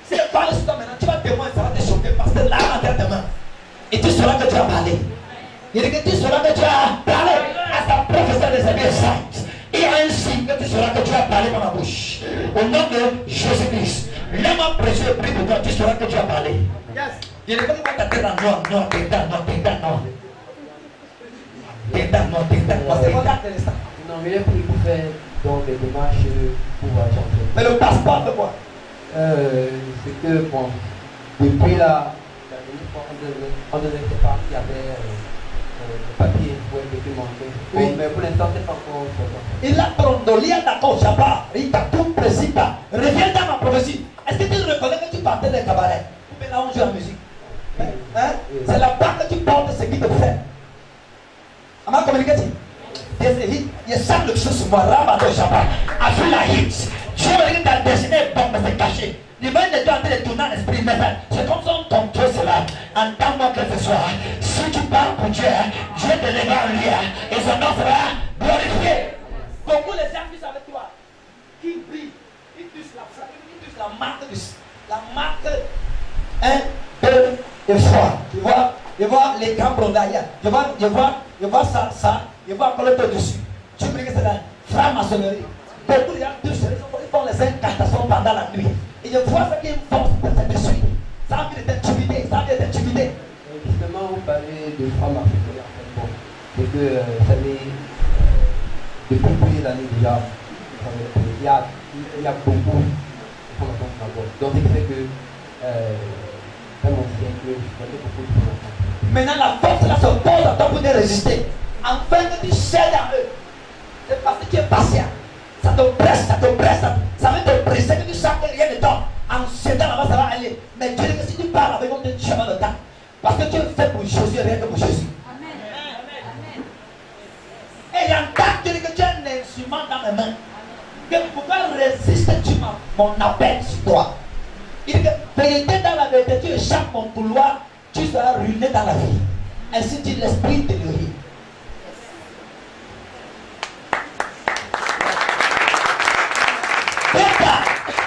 Si elle parle sur toi maintenant, tu vas témoigner, ça va te choquer parce que là, on a tes mains. Et tu sauras que tu as parlé. Il dit que tu sauras que tu as parlé à sa professeur des amis saints. Il y a un signe que tu sauras que tu as parlé dans ma bouche. Au nom de Jésus-Christ. L'homme précieux prie pour toi, tu sauras que tu as parlé. Il dit que tu vas t'attendre en noir, non, t'es dans, non, t'es dans, non. T'es dans, non, t'es dans. Parce que regarde l'instant.
Non, mais il a pris pour faire donc, des démarches pour changer.
Mais le passeport de quoi?
C'est que, bon, depuis la dernière fois, on devait se parler, il y avait le papier pour être documenté.
Oui.
Bon, mais pour l'instant, c'est pas encore ça.
Il a trondolia d'accord, Chapa, Rita, tout précipita. Reviens dans ma prophétie. Est-ce que tu reconnais que tu partais des cabarets? Mais là, on joue la musique. Hein? C'est la part que tu portes, ce qui te fait. À ma communication. Il y a 5 choses sur moi, Rabado Chapa. A vu la hit. Je veux dire que ta destinée est bon, mais c'est caché. Les mains de toi en train de tourner. dans l'esprit, mais c'est comme ça ton Dieu cela. Entends-moi que ce soir, si tu parles pour Dieu, Dieu te lèvera en lien et son nom sera glorifié. Beaucoup les gens qui sont avec toi, qui brillent, ils touchent la marque, un, deux et trois. Je vois les cambres derrière. Je vois ça, je vois encore le peu dessus. Tu pries que c'est la franc-maçonnerie. Beaucoup de gens touchent, ils font les incantations pendant la nuit. Et je vois ce qui me force de te détruire. Ça a envie de t'intimider,
Justement, vous parlez de franc-maçonnerie en fait. Bon, c'est que, vous savez, depuis plusieurs années déjà, il y a beaucoup de francs-maçons dans la boîte. Donc, ce qui fait que, vraiment, c'est que je connais beaucoup de francs-maçons.
Maintenant, la force là se pose à toi pour te résister. Enfin que tu cèdes à eux. C'est parce que tu es patient. Ça te presse, ça va te presser que tu sens que rien ne tombe. En cédant là-bas, ça va aller. Mais Dieu dit que si tu parles avec moi, tu vas le temps. Parce que tu es fait pour Jésus, rien que pour Jésus. Amen. Et j'entends Dieu dit que tu as un instrument dans les mains. Que pourquoi résister-tu mon appel sur toi? Il dit que vérité dans la vérité, tu échappes mon couloir, tu seras ruiné dans la vie. Ainsi dit l'esprit de Dieu.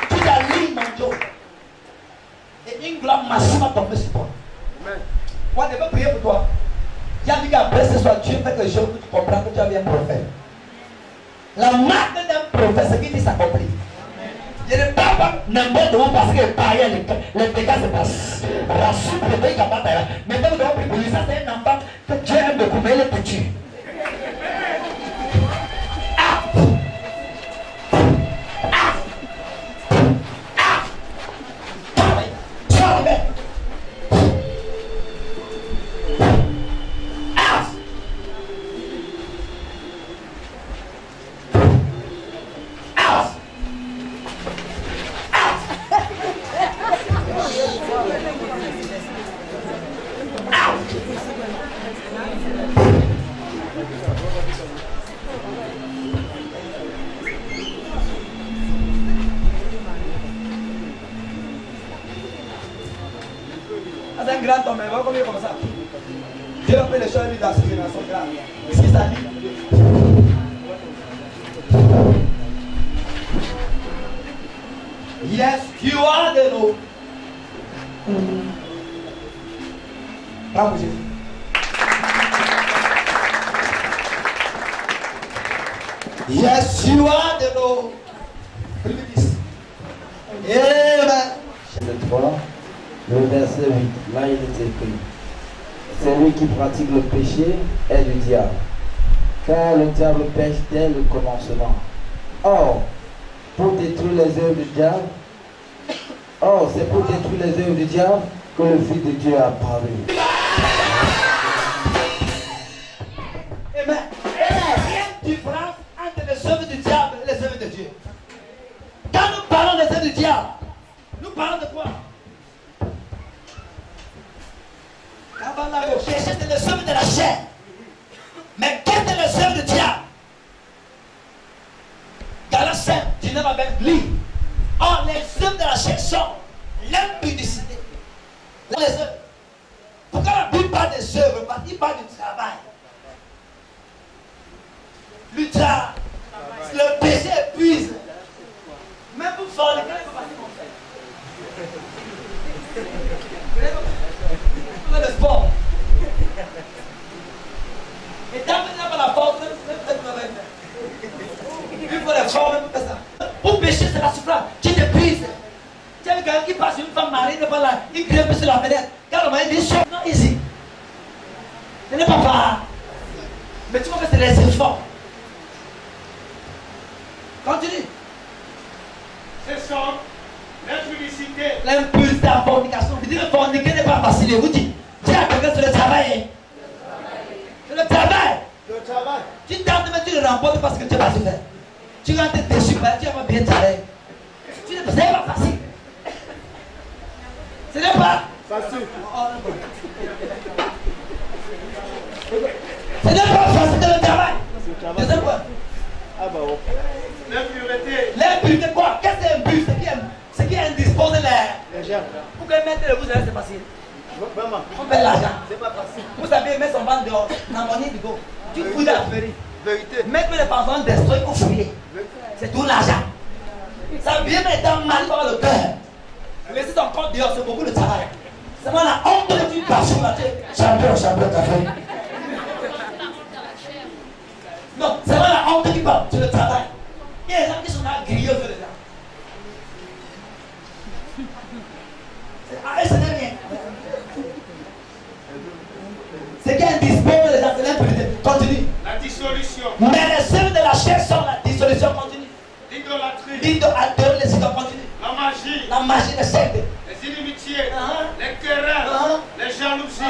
Tu t'alignes mon Dieu. Et une gloire massive va tomber sur toi. Moi, je vais prier pour toi. J'ai dit qu'après ce soir, Dieu fait que tu comprends que tu as bien prophète. La marque d'un prophète, c'est qu'il dit s'accomplit. Je ne parle pas n'importe où parce que pareil, les dégâts se passent. Rassure le pays qui a pas d'ailleurs. Maintenant, vous devez prier pour lui. Ça, c'est un enfant que Dieu aime beaucoup, mais il est petit. C'est un grand homme, mais va combien comme ça. Dieu a fait les choses dans cette génération grande. C'est ça dit. Yes, you are the Lord. Bravo Jésus. Yes, you are the Lord. Amen.
Chapitre 3, le verset 8, là il est écrit: celui qui pratique le péché est du diable, car le diable pêche dès le commencement. Or, pour détruire les œuvres du diable, c'est pour détruire les œuvres du diable que le Fils de Dieu a apparu.
Amen. Il y a une différence entre les œuvres du diable et les œuvres de Dieu. Quand nous parlons des œuvres du diable, nous parlons de quoi? Péché, c'est les œuvres de la chair. Mais qu'est-ce que les œuvres du diable? Galates 5, 19 avec lui. Or, les œuvres de la chair sont l'impudicité. Les œuvres. Pourquoi la Bible parle des œuvres? Parce qu'il parle du travail. Le péché épuise. Même pour forniquer, il ne faut pas faire. Le sport. Et tant que tu n'as pas la force, il faut les formes pour faire ça. Pour pécher, c'est la souffrance. Tu t'épuises. Tu as vu quelqu'un qui passe une femme mariée, il grimpe sur la fenêtre. Car le mari dit chaud. Non, ici. Ce n'est pas grave. Mais tu vois que c'est les efforts. Continue.
Ce sont l'impudicité.
L'impudicité en fornication. Vous dites que forniquer n'est pas facile. Vous dites, dis à quelqu'un c'est le travail. C'est le travail.
Le travail.
Tu tentes, mais tu le remportes parce que tu vas se faire. Tu rentres déçu, tu vas bien travailler. Ce n'est pas facile. Ce n'est pas
Facile.
Ce n'est pas facile de le travail. Deuxième point.
Ah bah ok. L'impureté.
L'impureté quoi? Qu'est-ce que c'est impur? C'est qui aime?
Ce qui indispose les gens. Pour que mettre le vous allez c'est facile. On fait l'argent. C'est pas facile. Vous savez, mettre son ventre dehors. Dans mon nid, tu fouilles dans la vérité. Mettre les parents détruits, il faut fouiller. C'est tout l'argent. Ça vient maintenant mal par le cœur. Laisser ton corps dehors, c'est beaucoup de travail. C'est moi la honte de tu passes sur la tête.
Champion, café.
Non, c'est moi la honte qui parle sur le travail. Il y a des gens qui sont là grillés sur les gens. Ce n'est rien. Ce qui indispose les gens, c'est l'impurité. Continue.
La dissolution.
Mais les œuvres de la chair sont la dissolution continue.
L'idolâtrie.
L'idolâtrie, les idoles continue.
La magie.
La magie des sectes.
Les inimitiés. Les querelles. Les jalousies.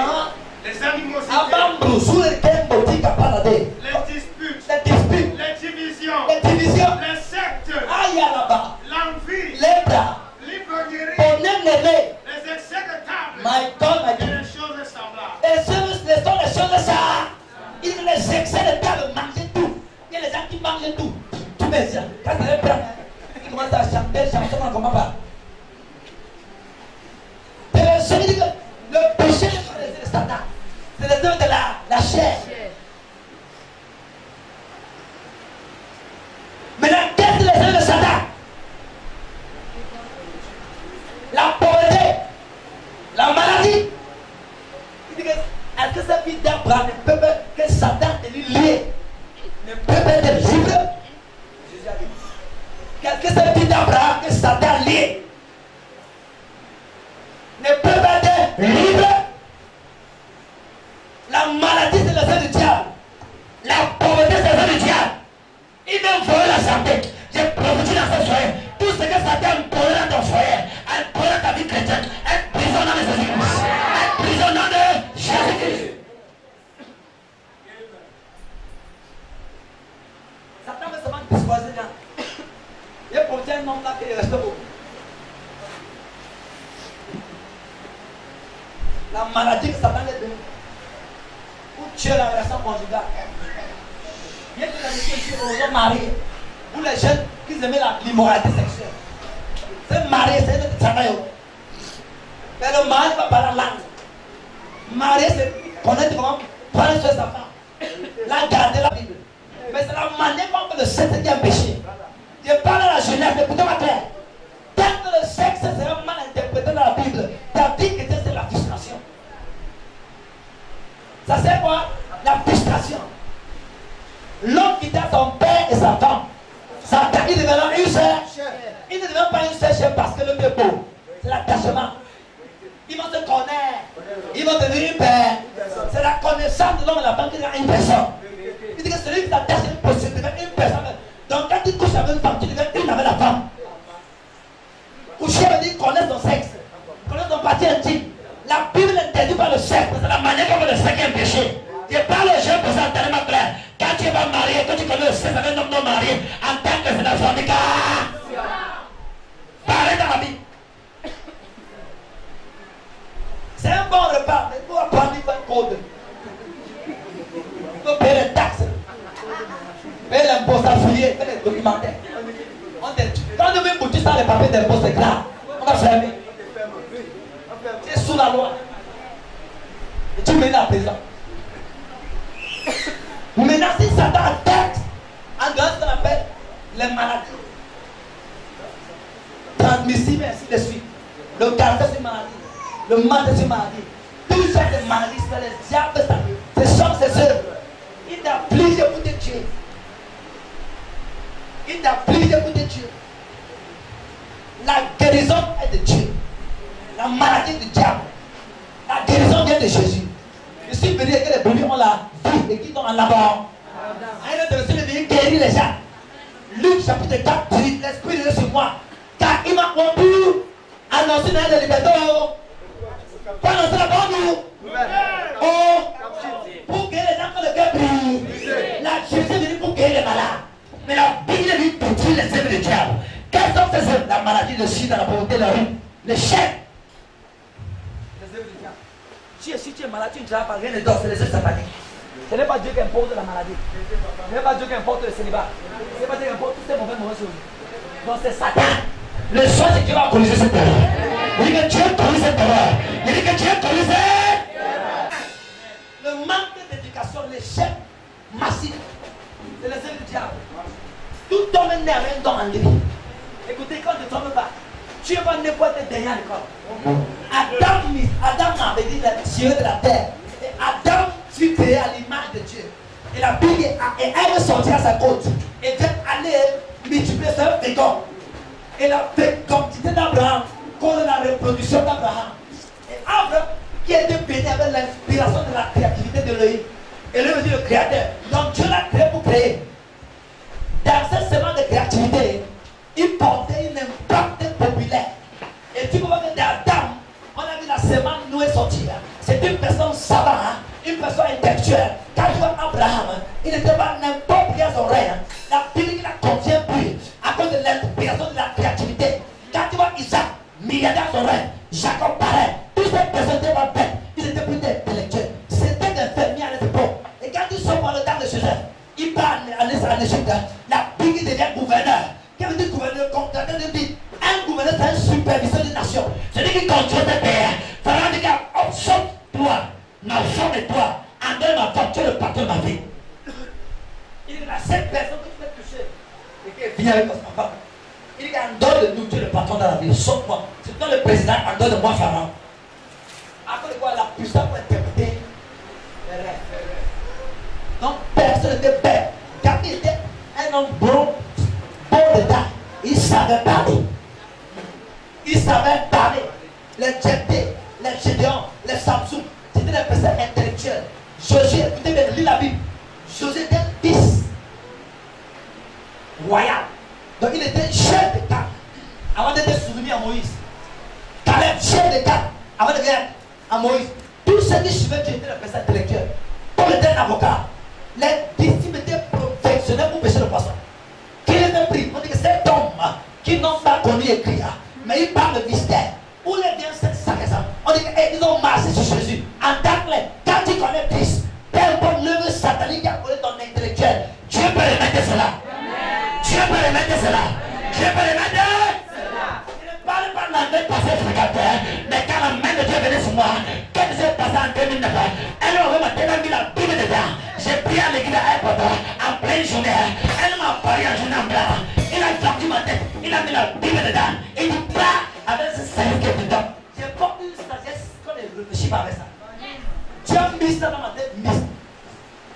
Les animosités.
Abandon, sous lesquels boutique à parader.
Les disputes.
Les disputes.
Les divisions.
Les divisions.
Les sectes.
Aïe là-bas.
L'envie.
Les bras.
L'ivrognerie.
Les
excès de table.
My God, my
Et
God.
les choses semblables.
Et ce sont les choses ça. Il y a les excès de table, manger tout. Il y a les gens qui mangent tout. Tout mes gens. Quand ça les prend, ils commencent à chanter, on ne comprend pas. Et celui dit que le péché n'est pas les œuvres de Satan. C'est les œuvres de la chair. Maintenant, qu'est-ce que les œuvres de Satan? La pauvreté, la maladie. Il dit que, est-ce que cette vie d'Abraham ne peut pas, que Satan est lié, ne peut pas être libre? Jésus a dit. Qu'est-ce que cette vie d'Abraham que Satan lié ne peut pas être libre? La maladie, c'est le sein du diable. La pauvreté, c'est le sein du diable. Il veut voler la santé. J'ai prophétisé dans ce foyer. Tout ce que Satan impose dans ton foyer, impose dans ta vie chrétienne, emprisonnant de Jésus-Christ. Emprisonnant de Jésus-Christ. Satan veut seulement disposer les gens. Il a prophétisé un homme là qui est resté beau. La maladie que Satan est donnée. Pour tuer la relation conjugale. Bien que la mission aux hommes mariés, pour les jeunes qui aimaient l'immoralité sexuelle. C'est marié, c'est notre travail. Mais le mari va parler la langue. Marié, c'est connaître comment prendre sur sa femme. La garder la Bible. Mais c'est la manière dont on fait le sexe qui est un péché. Je parle à la jeunesse, écoutez-moi clair. Tant que le sexe sera mal interprété dans la Bible, ta vie que c'est la frustration. Ça c'est quoi? La frustration. L'homme qui a son père et sa femme. Satan, il devient une sœur. Il ne devient pas une sœur parce que l'homme est beau. C'est l'attachement. Ils vont se connaître. Ils vont devenir une père. C'est la connaissance de l'homme et la femme qui devient une personne. Il dit que celui qui t'attache à une personne devient une personne. Donc quand tu couches avec une femme, tu deviens une avec la femme. Coucher veut dire connaître son sexe. Connaître son parti intime. La Bible n'interdit pas le sexe. C'est la manière dont le sexe est un péché. Je parle aux gens pour ça, tellement clair. Quand tu vas marier, quand tu connais le sexe avec un homme non marié, en tant que c'est la fornication. Parlez dans la vie. C'est un bon repas, mais il faut apprendre un code. Il faut payer les taxes, payer l'impôt, s'affilier, faire les documentaires. Quand on veut bouger ça, les papiers d'impôt, c'est grave. On va fermer. C'est sous la loi. Et tu mets la prison. Maintenant, si Satan attaque en dehors de ce qu'on appelle les maladies transmissibles, ainsi de suite, le cancer c'est une maladie, le mal c'est une maladie, tout ça c'est maladies, c'est les diables, ce sont ses œuvres. Il t'afflige pour te tuer. Il t'afflige pour te tuer. La guérison est de Dieu. La maladie du diable. La guérison vient de Jésus. Je suis venu que les brebis ont la vie et qui sont en labeur. Un autre de venir guérir les gens. Luc chapitre 4 dit l'esprit de Dieu sur moi. Car il m'a rompu annoncer dans la liberté. Pour annoncer la bonne pour guérir les gens quand le cœur brille. La Jésus est venu pour guérir les malades. Mais la Bible est venue pour tuer les œuvres du diable. Quelles sont ces œuvres? La maladie, le sida, la pauvreté, la rue, le chèque. Les œuvres du diable. Si tu es malade, tu ne travailles pas, rien ne dort, c'est les œuvres sataniques. Ce n'est pas Dieu qui impose la maladie. Ce n'est pas Dieu qui impose le célibat. Ce n'est pas Dieu qui impose toutes ces mauvaises choses. Donc c'est Satan. Le soir, c'est que Dieu va corriger cette erreur. Il dit que Dieu corrige cette erreur. Il dit que Dieu corrige cette erreur. Le manque d'éducation, l'échec massif, c'est les œuvres du diable. Tout homme est né avec un don en lui. Écoutez, quand tu ne tombes pas, tu vas ne pas être derrière le corps. Adam avait dit les yeux de la terre. Et Adam fut créé à l'image de Dieu. Et la Bible elle est sortie à sa côte. Et vient aller multiplier ce fécond. Et la fécondité d'Abraham contre la reproduction d'Abraham. Et Abraham, qui était béni avec l'inspiration de la créativité de l'œil. Et lui dit le créateur. Donc Dieu l'a créé pour créer. Dans cette semaine de créativité, il portait une impact populaire. Et tu vois que d'Adam, on a vu la semaine nous est sortie. C'est une personne savante, une personne intellectuelle. Quand tu vois Abraham, il n'était pas n'importe quel oreille. La Bible la contient plus à cause de l'inspiration de la créativité. Quand tu vois Isaac, milliardaire oreilles, Jacob pareil, toutes ces personnes étaient pas bêtes, ils étaient plus intellectuels. C'était des fermiers à l'époque. Et quand ils sont dans le temps de Joseph, il part en Égypte, la Bible devient gouverneur. Quand vous dites gouverneur, contracteur, vous dites un gouverneur, c'est un superviseur de nation. Celui qui contrôle des pays. Pharaon dit, sauve-toi, sauve-toi, en dehors de ma femme, tu es le patron de ma vie. Il dit, la seule personne que tu peux toucher, et qui vient avec son enfant. Il dit, en dehors de nous, tu es le patron de la vie, sauve-moi. C'est toi le président, en dehors de moi, Pharaon. Après quoi, la puissance pour interpréter les rêves. Donc, personne n'était père. Quand il était un homme bon d'état, il savait parler. Il savait parler. Les Jephthé, les Gédéon, les Samson, c'était des personnes intellectuelles. Josué, écoutez bien, lis la Bible. Josué était fils royal. Donc il était chef d'État avant d'être souvenu à Moïse. Caleb, chef d'État avant de venir à Moïse. Tous ceux qui suivaient Dieu étaient des personnes intellectuelles. Paul était un avocat. Les disciples étaient perfectionnés pour pêcher le poisson. Qui les a pris? On dit que cet homme qui n'ont pas connu écrire, mais il parle de mystère. Où les bien ça raison? On dit qu'ils ont marché sur Jésus. En tant que quand tu connais Christ, quel bon œuvre satanique a collé ton intellectuel, Dieu peut remettre cela. Dieu peut remettre cela. Dieu peut remettre cela. Il ne parle pas de l'année passée fréquentaire, mais quand la main de Dieu venait sur moi, quand j'ai passé en 2009, elle aurait maintenant mis la Bible dedans. J'ai pris à l'église à Airport en pleine journée. Elle m'a parlé en journée en blanc. Il a sorti ma tête. Il a mis la Bible dedans. Et il dit pas avec ce service qui est dedans. J'ai pas une sagesse quand je réfléchis pas avec ça. Tu as mis ça dans ma tête,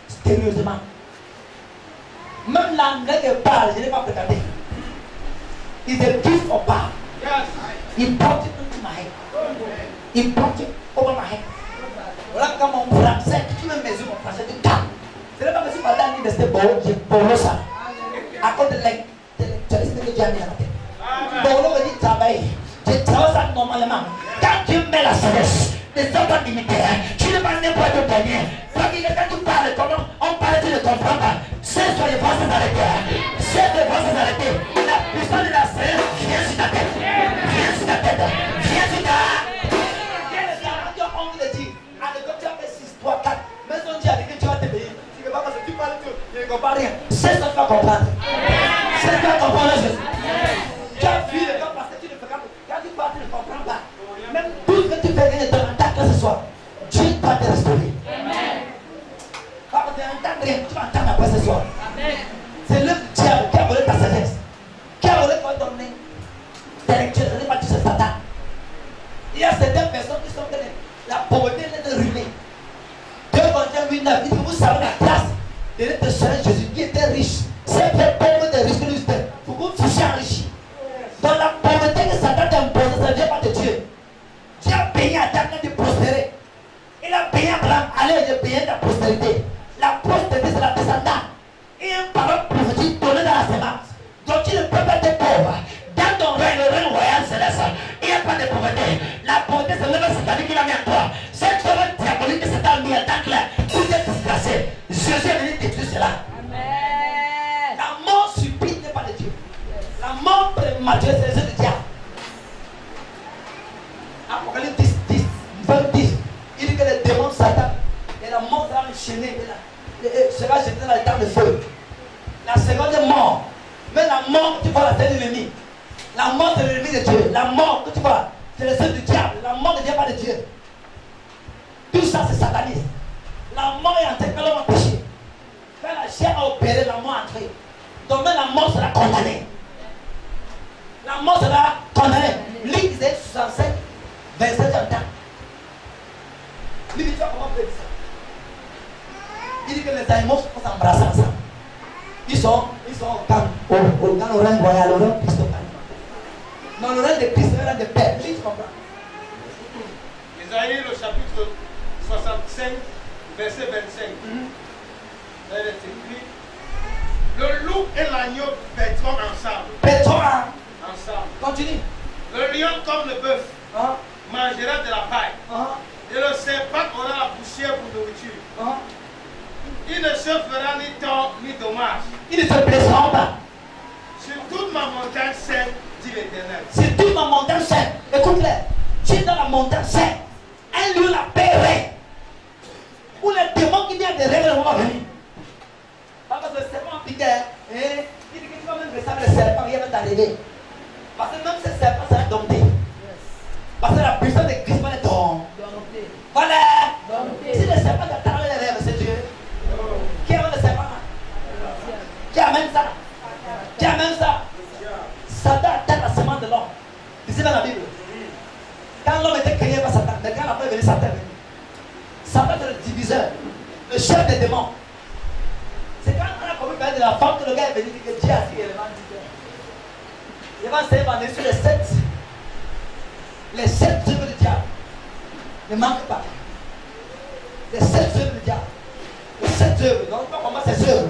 mystérieusement. Même l'anglais qui parle, je ne l'ai pas fréquenté. Il est gift of power. Il porte into my head. Il porte over my head. Voilà quand mon français, tu me mesures mon français, tu calmes. Ce n'est pas parce que pendant l'université, j'ai boulot ça. À cause de l'intellectualisme que Dieu a mis dans ma tête. Boulot veut dire travailler. Je travaille ça normalement. Quand tu mets la sagesse, les hommes vont limiter. Tu ne vas n'importe où gagner. Quand tu parles, comment on parle, tu ne comprends pas. C'est sur les voix s'arrêter. C'est les voix s'arrêter. La puissance de la sagesse vient sur ta tête. Viens sur ta tête. Viens sur ta tête. On veut le dire. Allez, quand tu as fait 6, 3, 4, mais on dit avec que tu vas te payer. Tu ne peux pas parce que tu parles tout. Tu ne comprends rien. C'est ce que tu vas comprendre. C'est ce que tu vas comprendre, Jésus. Tu as vu le temps parce que tu ne fais pas. Quand tu parles, tu ne comprends pas. Même tout ce que tu fais rien dans ta classe ce soir, Dieu va te restaurer. Quand tu n'entends rien, tu vas entendre après ce soir. C'est le diable qui a volé ta sagesse. Qui a volé ton intellectuel. Ce n'est pas tout ce Satan. Il y a certaines personnes qui sont données. La pauvreté est de ruiner. 2 Corinthiens 8:9, il dit vous savez la classe de notre Seigneur Jésus qui était riche. C'est très pauvre de riche que nous sommes. Pour que vous touchiez enrichi. Dans la pauvreté que Satan t'a imposée, ça ne vient pas de Dieu. Dieu a payé à Daniel de prospérer. Il a payé à Abraham, allez, de payer ta postérité. La postérité, c'est la descendance. Et une parole prophétique donnée dans la semence. Donc tu ne peux pas être pauvre. Dans ton règne, le règne royal céleste, il n'y a pas de pauvreté. La pauvreté, c'est l'œuvre satanique qu'il a mis en toi. Cette œuvre diabolique que Satan a mis en tant que là, vous êtes disgracé. Jésus est venu détruire cela. Amen. La mort subite n'est pas de Dieu. La mort prématurée, c'est les œuvres du diable. Apocalypse 10, il dit que les démons Satan et la mort sera enchaînée, sera jetée dans le feu. La seconde est mort. Mais la mort, tu vois la tête de l'ennemi. La mort, c'est l'ennemi de Dieu. La mort, que tu vois, c'est le seul du diable. La mort ne vient pas de Dieu. Tout ça, c'est sataniste. La mort est entrée quand l'homme a péché. Quand la chair a opéré, la mort est entrée. Donc même la mort sera condamnée. La mort sera condamnée. Lui disait 67, verset 21. Lui dit, tu vois comment dire ça? Il dit que les animaux vont s'embrasser ensemble. Ils sont au rang royal, au rang épiscopal. Dans le rang de Christ, le rang de Père. Lui, tu comprends?
Isaïe, le chapitre 65, verset 25. Il est écrit: le loup et l'agneau paîtront ensemble.
Paîtront
ensemble.
Continue.
Le lion comme le bœuf mangera de la paille. Et le serpent aura la poussière pour nourriture. Il ne se fera ni tort ni dommage.
Il ne se blessera pas.
Sur toute ma montagne sainte, dit l'Éternel.
Sur toute ma montagne sainte. Écoute-le. Tu es dans la montagne sainte. Un lieu la paix. Où les démons qui viennent de règles vont venir. Parce que le serpent piquait. Il dit que tu vas même ressembler le serpent, il va t'arriver. Parce que même ce serpent sera dompté. Parce que la puissance de Christ va être domptée. Voilà. Si le serpent t'a parlé les rêves, c'est Dieu. Qui amène le serpent? Qui amène ça? Qui amène ça? Satan attaque la semence de l'homme. Ici dans la Bible. Quand l'homme était créé par Satan, mais quand après est venu Satan, Satan est le diviseur, le chef des démons. C'est quand on a commis de la femme que le gars est venu dire que Dieu a dit éléments d'hiver. Il va s'évader sur les sept œuvres du diable. Ne manque pas. Les 7 œuvres du diable. Les 7 œuvres. Donc, pas comment ces œuvres.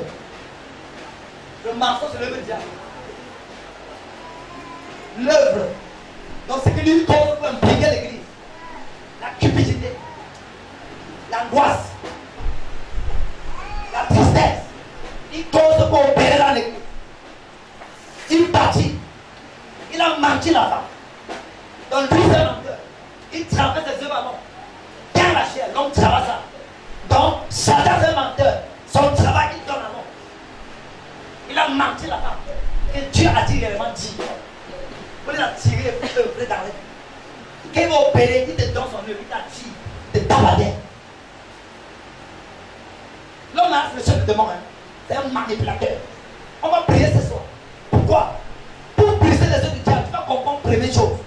Le mensonge, c'est l'œuvre du diable. L'œuvre. Donc, c'est que lui cause pour impliquer l'église. La cupidité. L'angoisse. La tristesse. Il cause pour opérer dans l'église. Il partit. Il a menti la femme. Donc, lui, c'est un menteur. Il travaille ses œuvres avant. Quand la chair, l'homme travaille ça. Donc, Satan est un menteur. Son travail, il donne à l'homme. Il a menti la femme. Et Dieu a dit réellement dit. Pour les attirer, pour les dans l'air. Quand il va opérer, il te donne son œuvre, il t'attire, il te tabader. L'homme a le chef de démon, c'est un manipulateur. On va prier ce soir. Pourquoi? Pour briser les œuvres du diable, tu vas comprendre la première chose.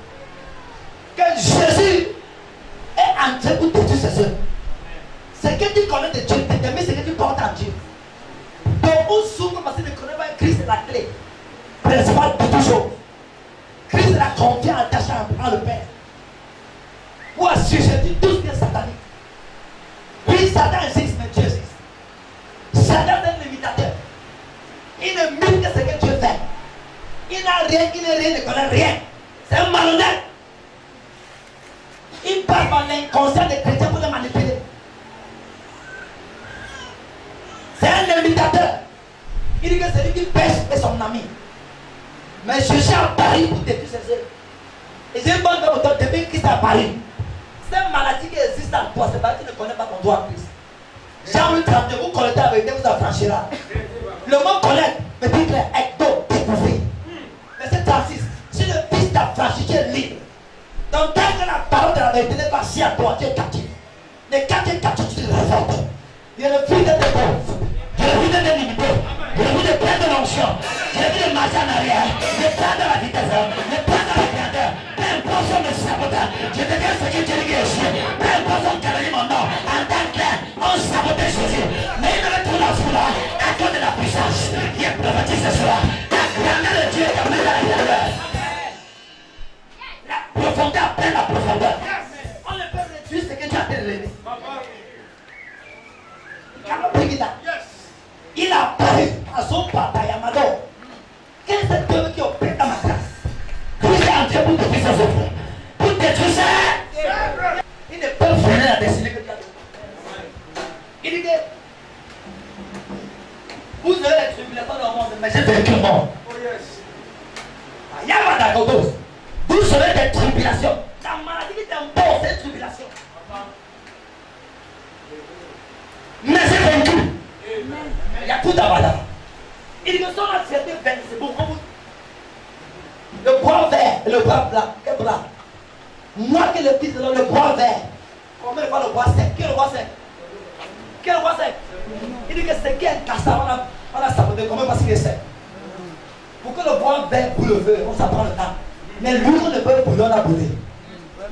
Que Jésus est entré pour détruire ses œuvres. Ce que tu connais de Dieu détermine ce que tu portes en Dieu. Donc, on souffre parce que tu ne connais pas Christ, c'est la clé principale de toute chose. Christ est la confiance attachée à le Père. Pour assujettir tout ce qui est satanique. Oui, Satan existe, mais Dieu existe. Satan est un imitateur. Il ne mime que ce que Dieu fait. Il n'a rien, il n'est rien, il ne connaît rien. C'est un malhonnête. Il parle par l'inconscient des chrétiens pour les manipuler. C'est un imitateur. Il dit que celui qui pêche est son ami. Mais je suis à Paris pour détruire ses œuvres. Et j'ai une bonne nouvelle pour toi, depuis Christ à Paris. C'est une maladie qui existe en toi, c'est pas que tu ne connais pas ton droit en Christ. Jean 32, vous connaissez la vérité, vous affranchira. Le mot connaître me dit clair, ecto, découvrir. Verset 36, si le Fils t'affranchit, tu es libre. Donc, tant que la parole de la vérité n'est pas si à toi, tu es captif. Mais quand tu es captif, tu te révoltes. Il y a le fils de tes pauvres. Il y a le fils de tes limités. Il y a le fils de plein de l'onction. Il y a le fils de marcher en arrière. Il y a plein de la vitesse. Il y a plein de la grandeur. Même personne ne sabote. Je te dis ce que tu dis ici. Même personne qui a dit mon nom. En tant que on sabotait Jésus. Mais il devait trouver la foule à cause de la puissance. Il est prophétique ce soir. La grandeur de Dieu est amenée dans la grandeur. La profondeur appelle la profondeur. On ne peut réduire ce que tu as fait. Il a apparu à son papa Yamado. Quelle est cette œuvre qui opère dans ma classe? Christ est entré pour détruire ses œuvres. Pour détruire ça. Il ne peut freiner la destinée que tu as donnée. Il dit que vous avez la tribulation dans le monde, mais j'ai vaincu le monde. Yamadagodos. Vous serez des tribulations. La maladie qui t'impose, c'est une tribulation. Mais c'est vaincu. Il y a tout à bas. Il dit que son anxiété vainc, c'est bon. Le bois vert et le bois blanc. Quel blanc? Moi qui le dis, le bois vert. Combien de fois le bois sec? Quel bois sec? Quel bois sec? Il dit que c'est quel cassave on a saboté. Combien parce qu'il est sec? Pour que le bois vert brûle le feu, on s'apprend le temps. Mais lui, on ne peut brûler, on a brûlé.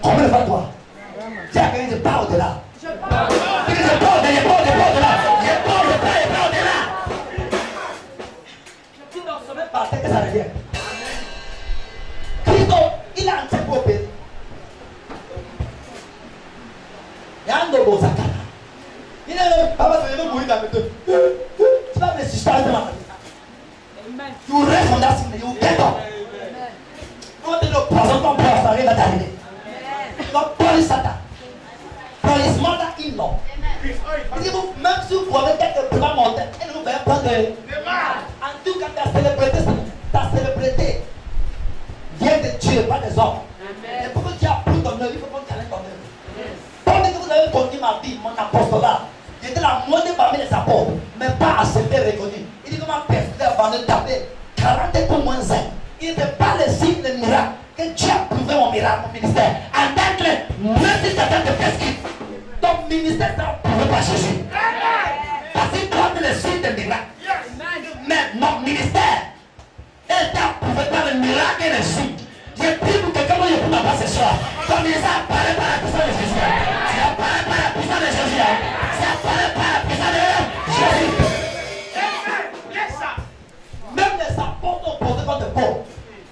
Combien de fois toi? Tiens, quelqu'un dit pas au-delà. Je parle au-delà. Je parle au-delà. Je parle au-delà. Tu n'en sais même pas que ça revient. Christ, il a un petit peu opéré. Il y a un dobo zakana. Il est papa, tu veux mourir dans le deux. Tu vas me suspendre de ma vie. Tu restes en dancing, tu get up. Quand tu ne présentes ton père, ça arrive à t'arriver. Donc, police Satan. Police mother-in-law. Même si vous pouvez quelques bras monter, elle ne vous verra pas de mal. En tout cas, ta célébrité vient de Dieu, pas des hommes. Et pour que Dieu approuve ton œuvre, il faut qu'on challenge ton œuvre. Pendant que vous avez connu ma vie, mon apostolat, j'étais la moitié parmi les apôtres, mais pas accepté, reconnu. Il dit comment persévérer avant de taper 40 pour moins 1. Il n'était pas le signe de miracle que Dieu a prouvé mon miracle, mon ministère. En tant que même si Satan te persécute, ton ministère n'a prouvé par Jésus. Parce que toi, tu es le signe de miracle. Mais mon ministère, elle t'a prouvé par le miracle et le signe. J'ai pris pour que quelqu'un ne puisse pas ce soir. Ton ministère apparaît par la puissance de Jésus. Ça apparaît par la puissance de Jésus. Ça apparaît par la puissance de Jésus. Même les apôtres ont posé contre Paul.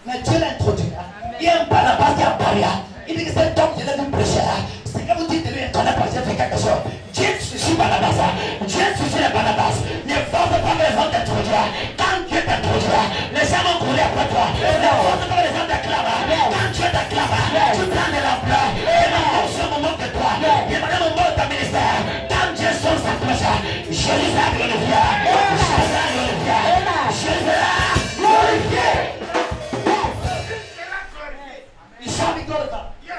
Mais Dieu l'a introduit. Il y a un Barnabas qui a parlé. Il dit que cet homme, je l'ai vu prêcher. C'est que vous dites de lui, il ne connaît pas, j'ai fait quelque chose. Dieu suffit Barnabas. Dieu suffit les Barnabas. Ne force pas les gens t'introduire. Quand Dieu t'introduira, les gens vont courir après toi. Ne force pas les gens t'acclament. Quand Dieu t'acclame, tu prends de l'ampleur. Et non, ce moment que toi. Il y a un moment de ta ministère. Quand Dieu sonne sa cloche, Jésus sera glorifié. Jésus sera glorifié. Jésus sera glorifié. Il shall be glorified. Yes.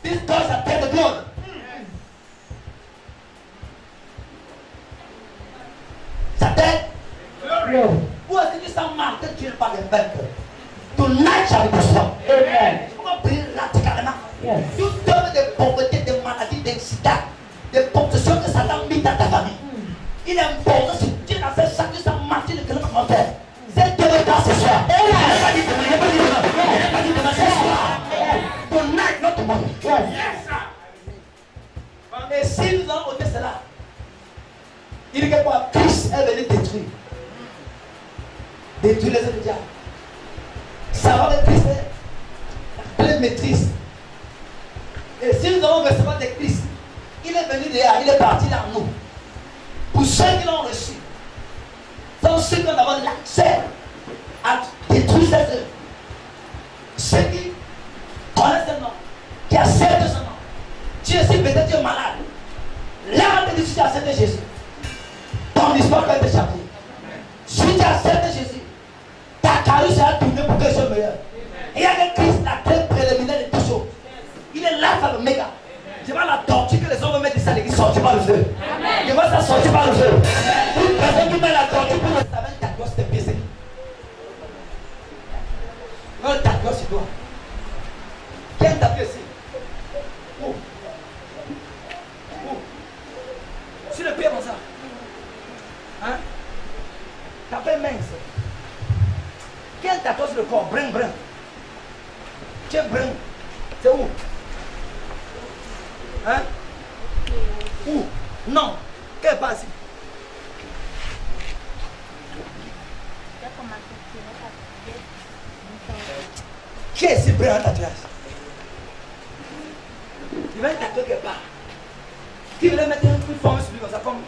This God shall take the glory. Sa tête. Où est-ce que tu sens mal que tu n'es pas de vainqueur? Tonight shall be strong. Amen. Comment prier radicalement? Yes. Tu donnes des pauvretés, des maladies, des sida, des possessions que Satan met dans ta famille. Il est important si Dieu a fait ça, que ça marche de quel commentaire. C'est Dieu le cas ce soir. Il n'a pas dit demain, il n'a pas dit demain. Il n'a pas dit demain, ce soir. Tonight, not tomorrow. Yes. Et si nous allons ôter cela, il dit que quoi? Christ est venu détruire. Détruire les œuvres du diable. Savoir que Christ est la pleine maîtrise. Et si nous allons recevoir de Christ, il est venu derrière, il est parti dans nous. Pour ceux qui l'ont reçu, sont ceux qui ont l'accès à détruire ces œuvres. Ceux qui connaissent le nom, qui acceptent ce nom. Tu es si peut-être tu es malade. Là, on te dit si tu acceptes Jésus. Ton histoire va être changée. Si tu acceptes Jésus, ta carrure sera tournée pour quelque chose de meilleur. Et il y a que Christ, la clé préliminaire de tout choses. Il est là, ça le méga. Je vois la tortue que les hommes mettent ici à l'église sortir par le feu. Je vois ça sortir par le feu. Une personne qui met la tortue pour le savait ta gosse te baiser. Non, ta gosse sur toi. Qui est tapé ici? Où? Où? Sur le pied comme ça. Hein? Tapé mince. Quel tatouage sur le corps? Brin, brin. Tu es brin. C'est où? Hein? Où? Non. Quelle base? Qui est si brin en tatouage? Il va être tatoué quelque part. Qui veut mettre une forme sur lui comme ça, comme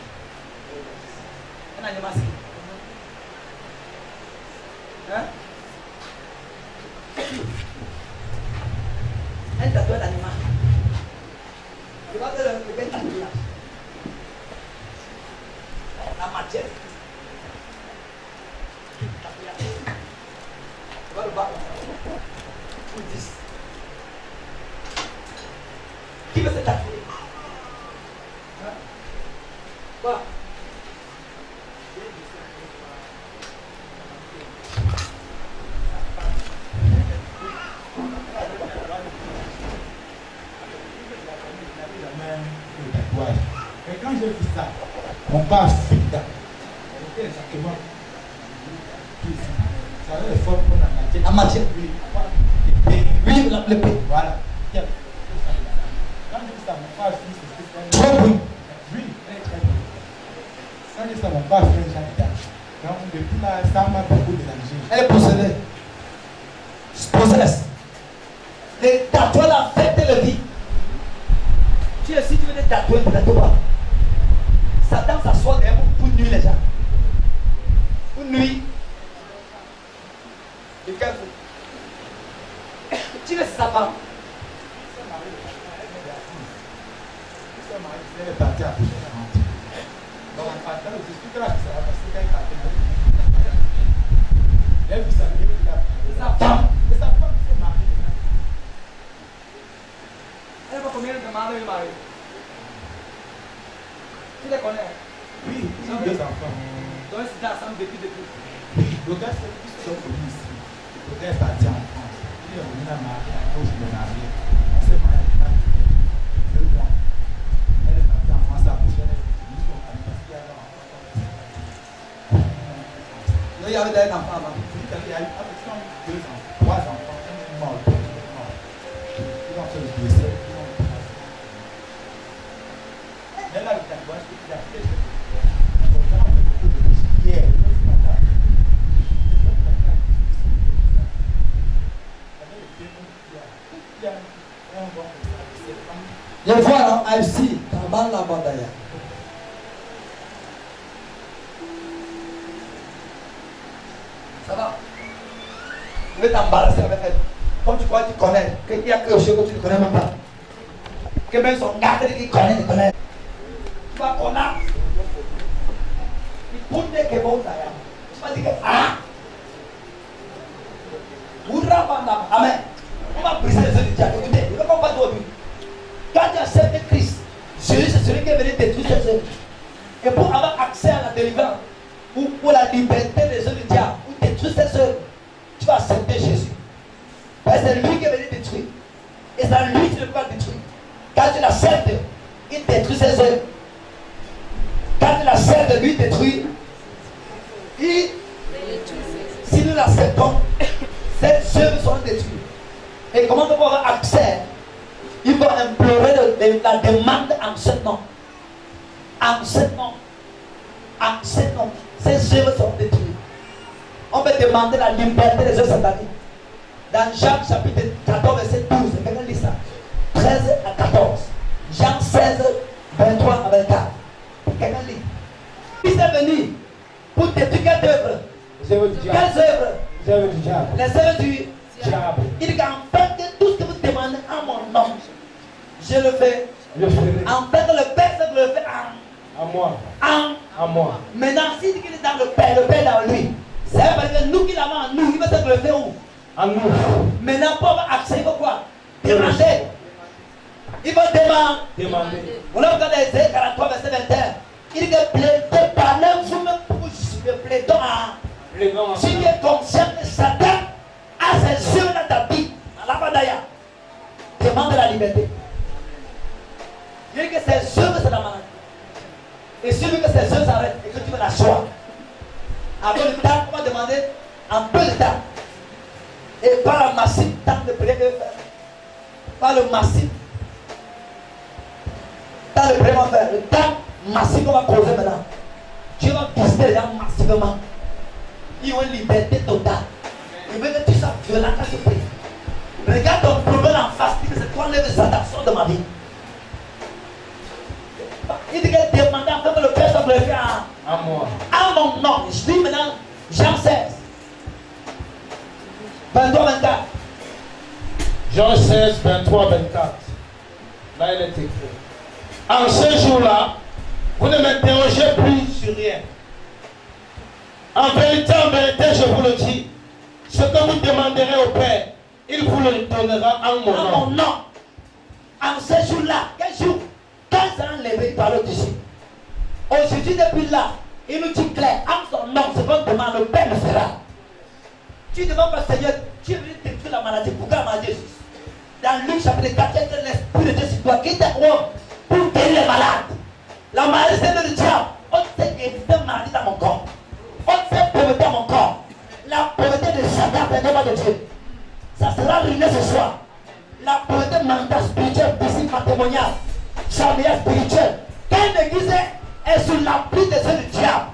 un animal. Hein? Un tatouage d'animal. Il va faire le bel tatouage. La matière. Il va le battre. Pour 10. Qui veut se tatouer? Hein? Quoi?
tatouage. Et quand j'ai vu ça, mon corps fita. C'était exactement. Ça avait les formes qu'on a matière.
La matière.
Oui,
Oui, l'épée.
voilà. Quand j'ai vu ça, mon corps fita.
Trop bon.
Oui, très bon. Quand j'ai vu ça, mon corps fita. Donc depuis là, ça m'a beaucoup dérangé.
Elle est possédée. Possédée. Les tatouages affectent la vie. Si tu veux des tatouages, tatouage. Satan s'assoit derrière pour nuire les gens. Pour nuire. Et quel fou. Tu veux sa femme.
Elle est partie à coucher. Donc en partant, je suis là, ça va passer quand il partait. Elle vous savez,
Sa femme.
et sa femme s'est mariée.
Elle va combien de mari marié? Tu les connais?
Oui, ils ont 2 enfants.
Donc c'est ensemble depuis.
Le gars, c'est plus sont venus ici. Le gars est parti en France. Il est revenu à marier, à cause de marié. On s'est marié à 2 mois. Elle est partie en France, la prochaine, elle est venue sur Paris parce qu'il y avait un enfant.
Il y avait des enfants avant.
Il y a eu 2 enfants, 3 enfants, un est mort. Ils ont fait le décès. Mais là, le tatouage, il a fait. Donc, on a fait beaucoup de hier.
Je vois là, AFC, Kaban la Bandaya. Ça va? Je vais t'embarrasser avec elle. Comme tu crois que tu connais, qu'il y a quelque chose que tu ne connais même pas. Que même son gars qui connaît. Tu vas connaître. Il tourne que bon d'ailleurs. Tu vas dire que ah! Amen. On va briser les yeux du diable. Écoutez, il ne va pas dormir. Quand tu acceptes Christ, Jésus c'est celui qui est venu détruire ses œuvres. Et pour avoir accès à la délivrance, ou pour la liberté des œuvres du diable, ou détruire ses œuvres, tu vas accepter Jésus. Parce que c'est lui qui est venu détruire. Et c'est lui qui ne peut pas détruire. Quand tu l'acceptes, il détruit ses œuvres. Quand tu l'acceptes, lui détruit. Si nous l'acceptons, ces œuvres seront détruites. Et comment on peut avoir accès? Il faut implorer la demande en ce nom. En ce nom. En ce nom. Ces œuvres seront détruites. On peut demander la liberté des œuvres sataniques. Dans Jean chapitre 14, verset 12, quelqu'un lit ça. 13 à 14. Jean 16, 23 à 24. Quelqu'un lit. Il est venu pour détruire quelle œuvre? Quelles œuvres?
Les œuvres du diable.
Les œuvres du
Diable.
Il dit qu'en fait, tout ce que vous demandez en mon nom, je le fais.
Je ferai.
En fait, le Père, c'est que le fait
À moi.
en.
À moi.
Maintenant, s'il dit qu'il est dans le Père dans lui, c'est parce que nous qui l'avons en nous, il veut que le fait où?
À nous.
Maintenant, pour avoir accès, il faut quoi? Demander. Il faut demander. On a regardé Ésaïe 43, verset 21. Il dit que plaidez, parlez vous-même pour le plaidons à. Si tu es conscient que Satan a ses œuvres dans ta vie, à la Bandaya, demande la liberté. Il dit que ses œuvres, c'est la maladie. Et si tu veux que ces œuvres s'arrêtent et que tu veux la joie, après le temps, on va demander un peu de temps. Et par le massif temps de prière, par le massif temps de prière, on va faire le temps massif qu'on va causer maintenant. Dieu va visiter les gens massivement. Ils ont une liberté totale. Il veut que tu sois violent quand tu pries. Regarde ton problème en face, dis que c'est toi le Satan, sort de ma vie. Il dit qu'elle demandait afin que le Père soit glorifié
À moi.
à mon nom. Je dis maintenant Jean 16, 23, 24.
Jean 16, 23, 24. Là, il est écrit. En ce jour-là, vous ne m'interrogez plus sur rien. En vérité, je vous le dis, ce que vous demanderez au Père, il vous le donnera en mon
À
nom.
mon nom. En ce jour-là, quel jour? Quand il s'est enlevé, il parlait d'ici. Aujourd'hui, depuis là, il nous dit clair, en son nom, ce qu'on demande, le Père le fera. Tu ne demandes pas, Seigneur, tu es venu détruire la maladie. Pourquoi la maladie existe? Dans Luc chapitre 4, il y a l'Esprit de Dieu sur toi qui t'envoie pour guérir les malades. La maladie, c'est le diable. On sait qu'il existe une maladie dans mon corps. On sait pauvreté dans mon corps. La pauvreté de Satan, c'est le nom de Dieu. Ça sera ruiné ce soir. La pauvreté mentale, spirituelle, physique, matrimoniale, familiale, spirituelle. Quand une église est sous l'appui des yeux du diable,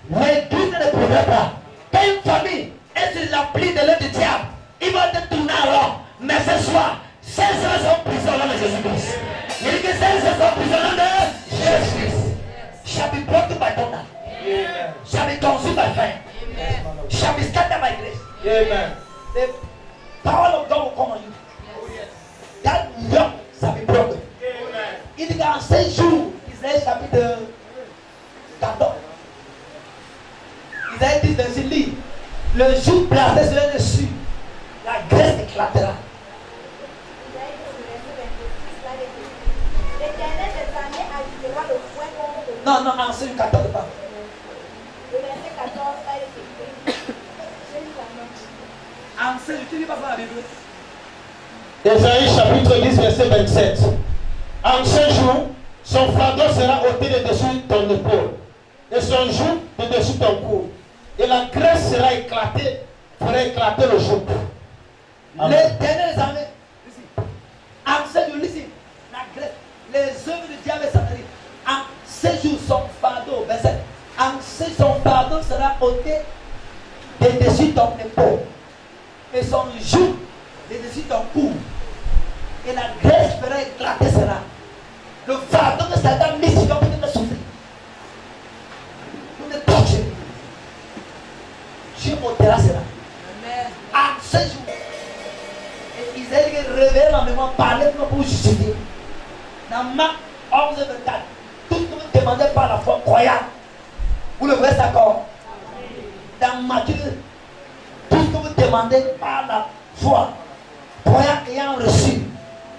l'église ne progresse pas. Quand une famille est sous l'appui de l'œil du diable, il va te tourner alors. Mais ce soir, ces gens sont prisonniers de Jésus-Christ. Il dit que ces gens sont prisonniers de Jésus-Christ. Shall be broken by thunder. Shall be consumed by fire. Shall be scattered by grace.
Amen.
The power of God will come on you. That yoke shall be broken. Il dit qu'en 6 jours, Isaïe chapitre 14. Isaïe dit dans ce livre, le jour placé sur le dessus, la graisse éclatera. Non, non, en 6 14 pas.
Le verset 14 va être écrit.
En 6, tu lis pas ça la Bible.
Ésaïe chapitre 10, verset 27. En ce jour, son fardeau sera ôté de dessus ton épaule, et son joug de dessus ton cou, et la graisse sera éclatée, fera éclater le joug.
L'éternel armées, en ce jour, ici, la graisse, les œuvres du diable satanique, en ce jour, son fardeau, verset, en ce son fardeau sera ôté de dessus ton épaule, et son joug de dessus ton cou, et la graisse fera éclater cela. Le fardeau que Satan met sur toi pour te souffrir, pour te torturer, Dieu ôtera cela. En ce jour, et Isaïe révèle en mémoire, parlez pour justifier. Dans Marc 11, 24, tout ce que vous demandez par la foi croyante, vous le verrez d'accord. Dans Matthieu, tout ce que vous demandez par la foi croyant ayant reçu,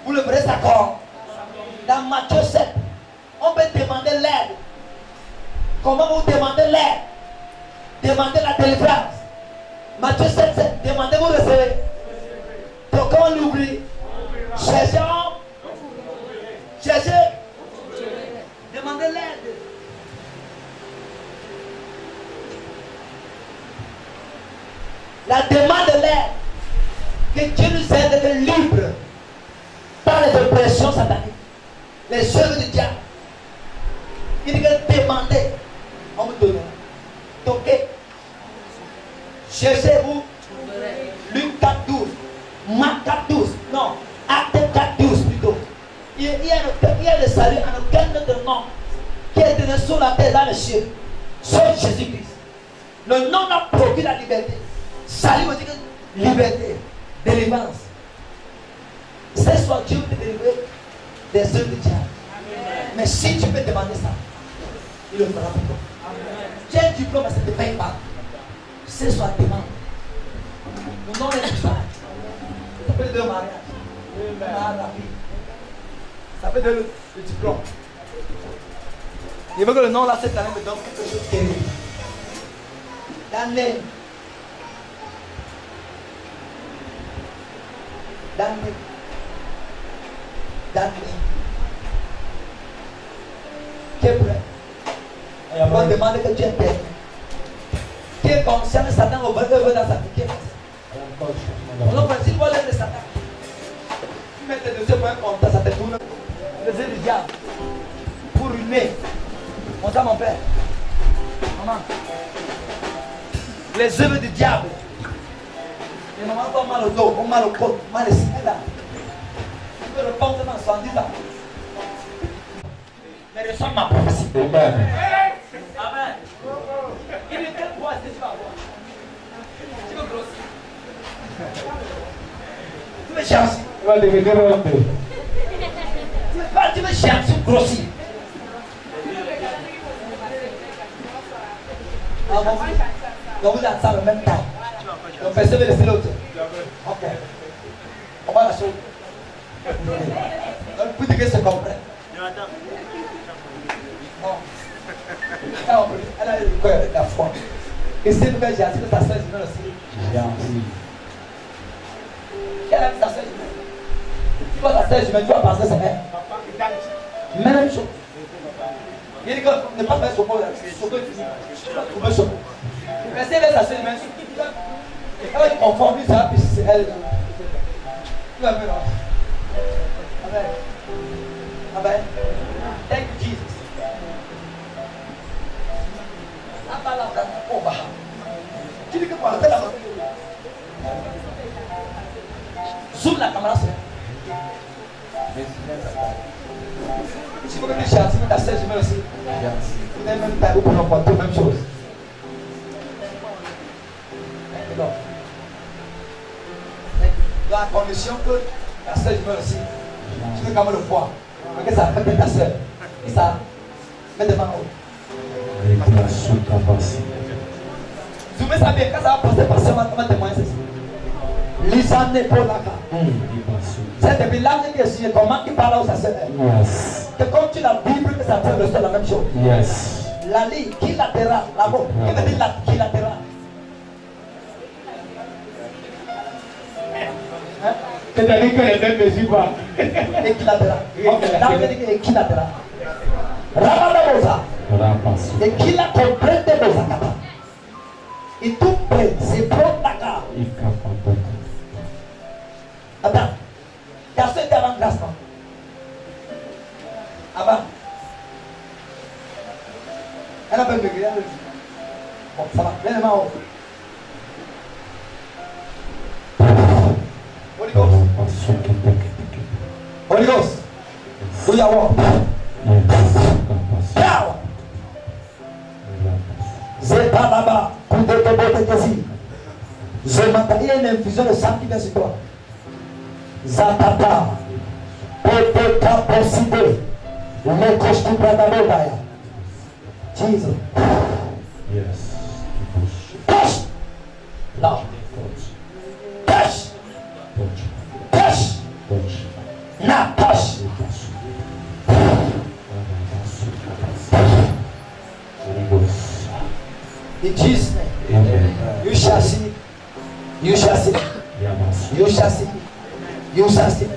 vous le verrez d'accord. Dans Matthieu 7, on peut demander l'aide. Comment vous demandez l'aide? Demandez la délivrance. Matthieu 7, 7, demandez, vous recevez. Donc on l'oublie. Cherchez, cherchez. Demandez l'aide. La demande de l'aide. Que Dieu nous aide d'être libres par les oppressions sataniques, les œuvres du diable. Il dit que demandez, on vous donne. Toquez. Cherchez-vous. Luc 4, 12. Marc 4, 12. Non. Acte 4, 12 plutôt. Il y a le salut en aucun autre nom qui est donné sur la terre dans le ciel. Sauf Jésus-Christ. Le nom a produit la liberté. Salut veut dire liberté, délivrance. Ce soit Dieu te délivrer des œuvres du diable. Mais si tu peux demander ça, il le fera pour toi. Tu as un diplôme, mais ça ne te paye pas. Ce soit demande. Mon nom est tout ça. Ça peut donner un mariage. Ça peut donner le diplôme. Il veut que le nom là cette année me donne quelque chose de terrible. L'année. D'année. Qui est prêt? On va demander que Dieu est prêt. Qui est conscient de Satan au œuvre dans sa vie? Qui est conscient? Donc, si tu vois l'œuvre de Satan, tu mets tes dossiers pour un compte, ça te tourne. Le jeu du diable. Pour ruiner. On ça, mon père. Maman. Les œuvres du diable. Les mamans ont mal au dos, ont mal au côte, mal ici, là. Tu peux répondre dans 70 ans. Mais reçois ma prophétie.
Amen.
Amen. Il est quel poids est-ce que tu vas avoir? Tu veux grossir? Tu veux chercher?
Tu vas devenir un peu.
Tu veux chercher ou grossir? Ah bon? Donc vous êtes ensemble en même temps. Donc personne ne veut laisser l'autre. Ok. On va la chose. Donc pour que se comprenne. Non. Elle a eu le cœur avec la foi. Et c'est pourquoi j'ai assis que ta soeur jumelle aussi.
J'ai appris.
Elle a mis ta soeur jumelle. Tu vois ta soeur jumelle, tu vas penser que c'est elle. Même chose. Il dit que ne pas faire son mot là. Son mot est fini. Tu vas trouver son mot. Restez là, ça se met. Elle va te confondre, ça, puis c'est elle. Tu vas faire là. Amen. Amen. Thank you, Jesus. Oh, bah. Tu dis que pour la tête, zoom la caméra, c'est. Si vous voulez chercher, vous avez je me aussi. Vous avez même pas pour l'emporter, même chose. Dans la condition que la sœur je me aussi. Tu veux quand même le poids. Que ça fait ta sœur. Et ça, mets des mains haut. Zoomez ça bien, quand ça va passer par ce matin, on va témoigner ceci. Lisa n'est pas là. C'est depuis l'âge qui est signé, comment il parle à sa sœur. Que quand tu la Bible, que ça fait le seul la même chose. La ligne qui latérale, là-bas, qui veut dire qui latérale.
C'est-à-dire que les mêmes ne suivent pas.
Équilatéral. Là, on dit équilatéral. Rababosa. Et qui la comprenne de nos accapas. Et tout près, c'est pour Dakar. Attends. Tu as fait avant grâce, non? Avant. Elle a pas de degré. Bon, ça va. Viens les mains haut. Holy Ghost. Holy Ghost. Do your work. Power. Zetanaba. Je m'entends, il y a une infusion de sang qui vient sur toi. Zatata. Pepeka poside. Le costume d'Adamobaya. Jesus.
Yes.
Push. Now. Push. Push. Now push. In Jesus' name.
Amen.
You shall see. You shall see. You shall see. You shall see.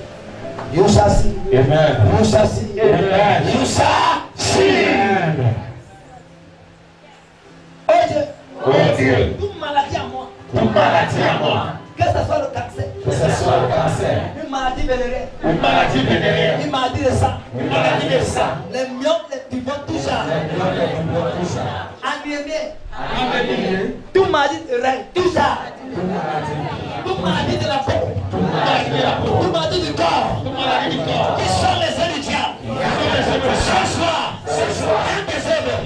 You shall see.
Amen.
You shall see.
Amen.
You shall see. Oh Dieu.
Oh Dieu.
Toute maladie à moi.
Toute maladie à moi.
Que ce soit le cancer.
Que ce soit le cancer.
Une maladie vénéreuse.
Une maladie vénéreuse.
Une maladie de sang.
Une maladie de sang.
Les myomes, les piments, tout ça. Anémie. Tout maladie de rein. Tout ça. Toute maladie de la peau. Toute maladie du corps. Qui sont les ailes du diable. Ce soir. Un des œuvres.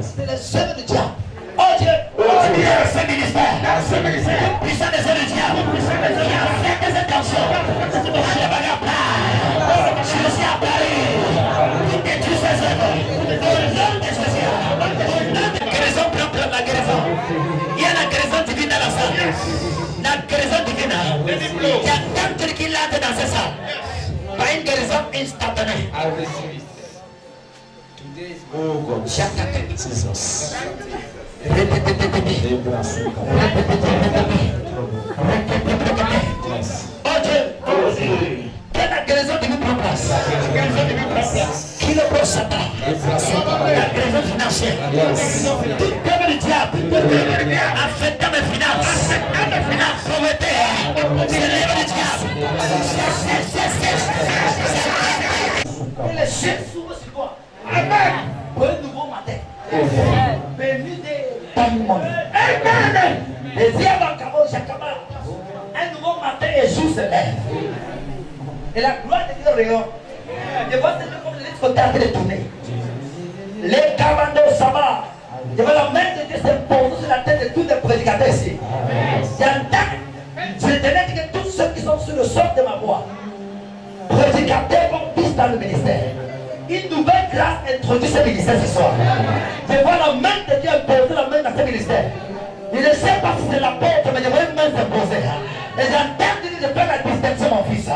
C'est les œuvres du diable. Oh Dieu. Oh Dieu. Ce ministère. Puissant des œuvres du diable. Qui a fait des intentions. Je suis à Paris. Et tous ces œuvres. Au nom des spéciales. La guérison prend la guérison. Il y a la guérison divine dans la salle. La guérison divine. Il y a tant qui l'a dans ces salles. Pas une guérison instantanée. Jesus. Oh Dieu. Quelle la guérison de nous place. Qui le prend Satan. La guérison financière. Tout comme le diable. Affectant mes finances. Pauvreté. C'est l'œuvre du diable. Et les chefs s'ouvrent sur toi. Amen. Pour un nouveau matin. Béni des Tamimon. Amen. Les yeux dans le cabot, Jacaba. Un nouveau matin, Jésus se lève. Et la gloire de Dieu rayonne. Je vois ces deux comme les côtés en train de tourner. Les cabandos Sama. Je veux la main de Dieu s'imposer sur la tête de tous les prédicateurs ici. Je tenais que tous ceux qui sont sur le sol de ma voix, prédicateurs vont plus dans le ministère. Une nouvelle grâce introduit ce ministère ce soir. Je vois la main de Dieu imposer la main dans ce ministère. Je ne sais pas si c'est l'apôtre, mais je vois une main s'imposer. Et j'entends dire, je fais la distinction, mon fils.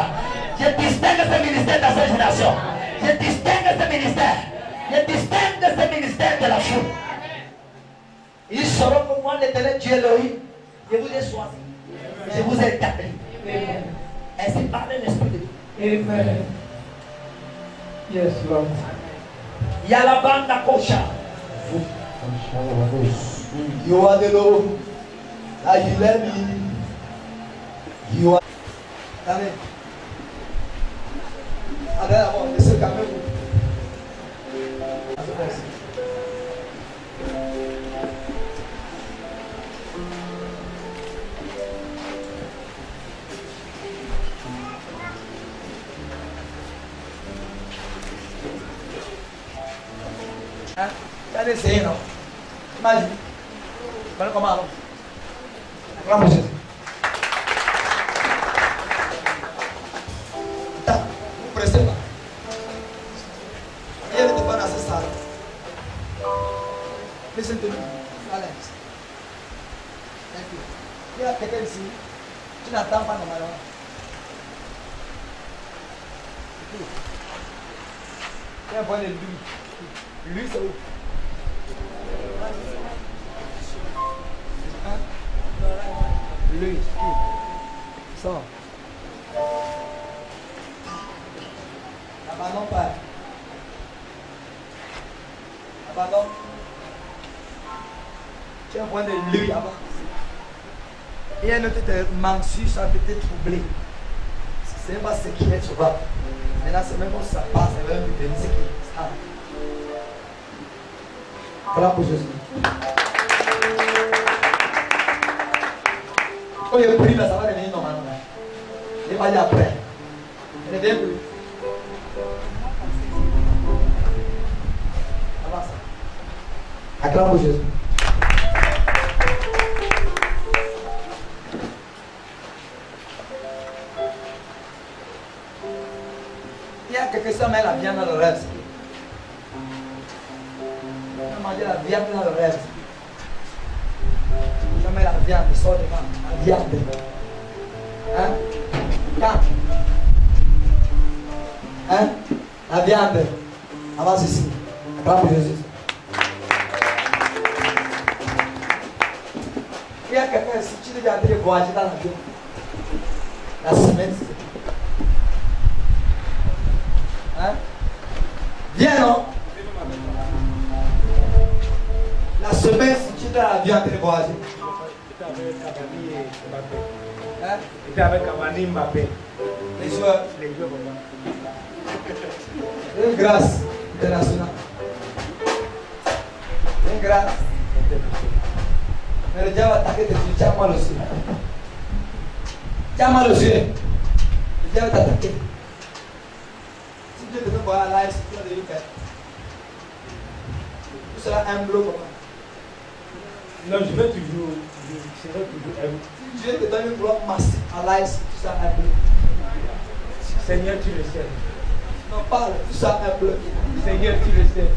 Je distingue ce ministère dans cette génération. Je distingue ce ministère. Je distingue ce ministère de la foule. Ils seront pour moi l'éternel Dieu Elohim. Je vous ai choisi. Je vous ai établi. Ainsi parle l'Esprit de Dieu.
Amen. Yes, Lord.
Il y a la bande à Kocha.
You are the Lord. Are you let me? You are. Amen. Allez, avant, laissez calmez-vous.
Hein? Allez, c'est non. Imagine. Voilà comment allons. Acclame Jésus. Attends, vous pressez pas. Il y a des débats dans cette salle. Listen to me. Alex. Thank you. Il y a quelqu'un ici. Tu n'attends pas normalement. Il y a un point de lui. Lui, c'est où? Hein? Lui, ça. N'abandonne pas. N'abandonne. Tu as un point de lui avant. Et un autre mansu, ça peut te troubler. C'est pas ce qui est souvent. Maintenant, c'est même quand ça passe, c'est même ce qui est ça. Voilà pour Jésus. Quand il prie là, ça va devenir normalement. Il va aller après. Il ne vient plus. Avance. Acclame pour Jésus. Il y a quelqu'un qui met la viande dans le rêve. Manger la viande dans le rêve. Je mets la viande, il sort devant. La viande. Hein? Quand? Hein? La viande. Avance ici. Acclame pour Jésus. Il y a quelqu'un ici, tu devais aller voyager dans l'avion. La semaine. Hein? Viens, non? La semaine, si tu es dans l'avion en train de voyager. Hein?
J'étais avec Cavani Mbappé.
Les joueurs.
Les joueurs, maman.
Une grâce internationale. Une grâce. Mais le diable va attaquer tes yeux. Tu as mal aussi. Tu as mal aux yeux. Le diable va t'attaquer. Si Dieu te fait voir la live, tu vas devenir fait. Tu seras humble comme ça.
Non, je vais toujours. Je serai toujours humble.
Si Dieu te donne une gloire massive à live, tu seras humble.
Seigneur, tu le sais.
Non, parle, tu seras humble.
Seigneur, tu le sais.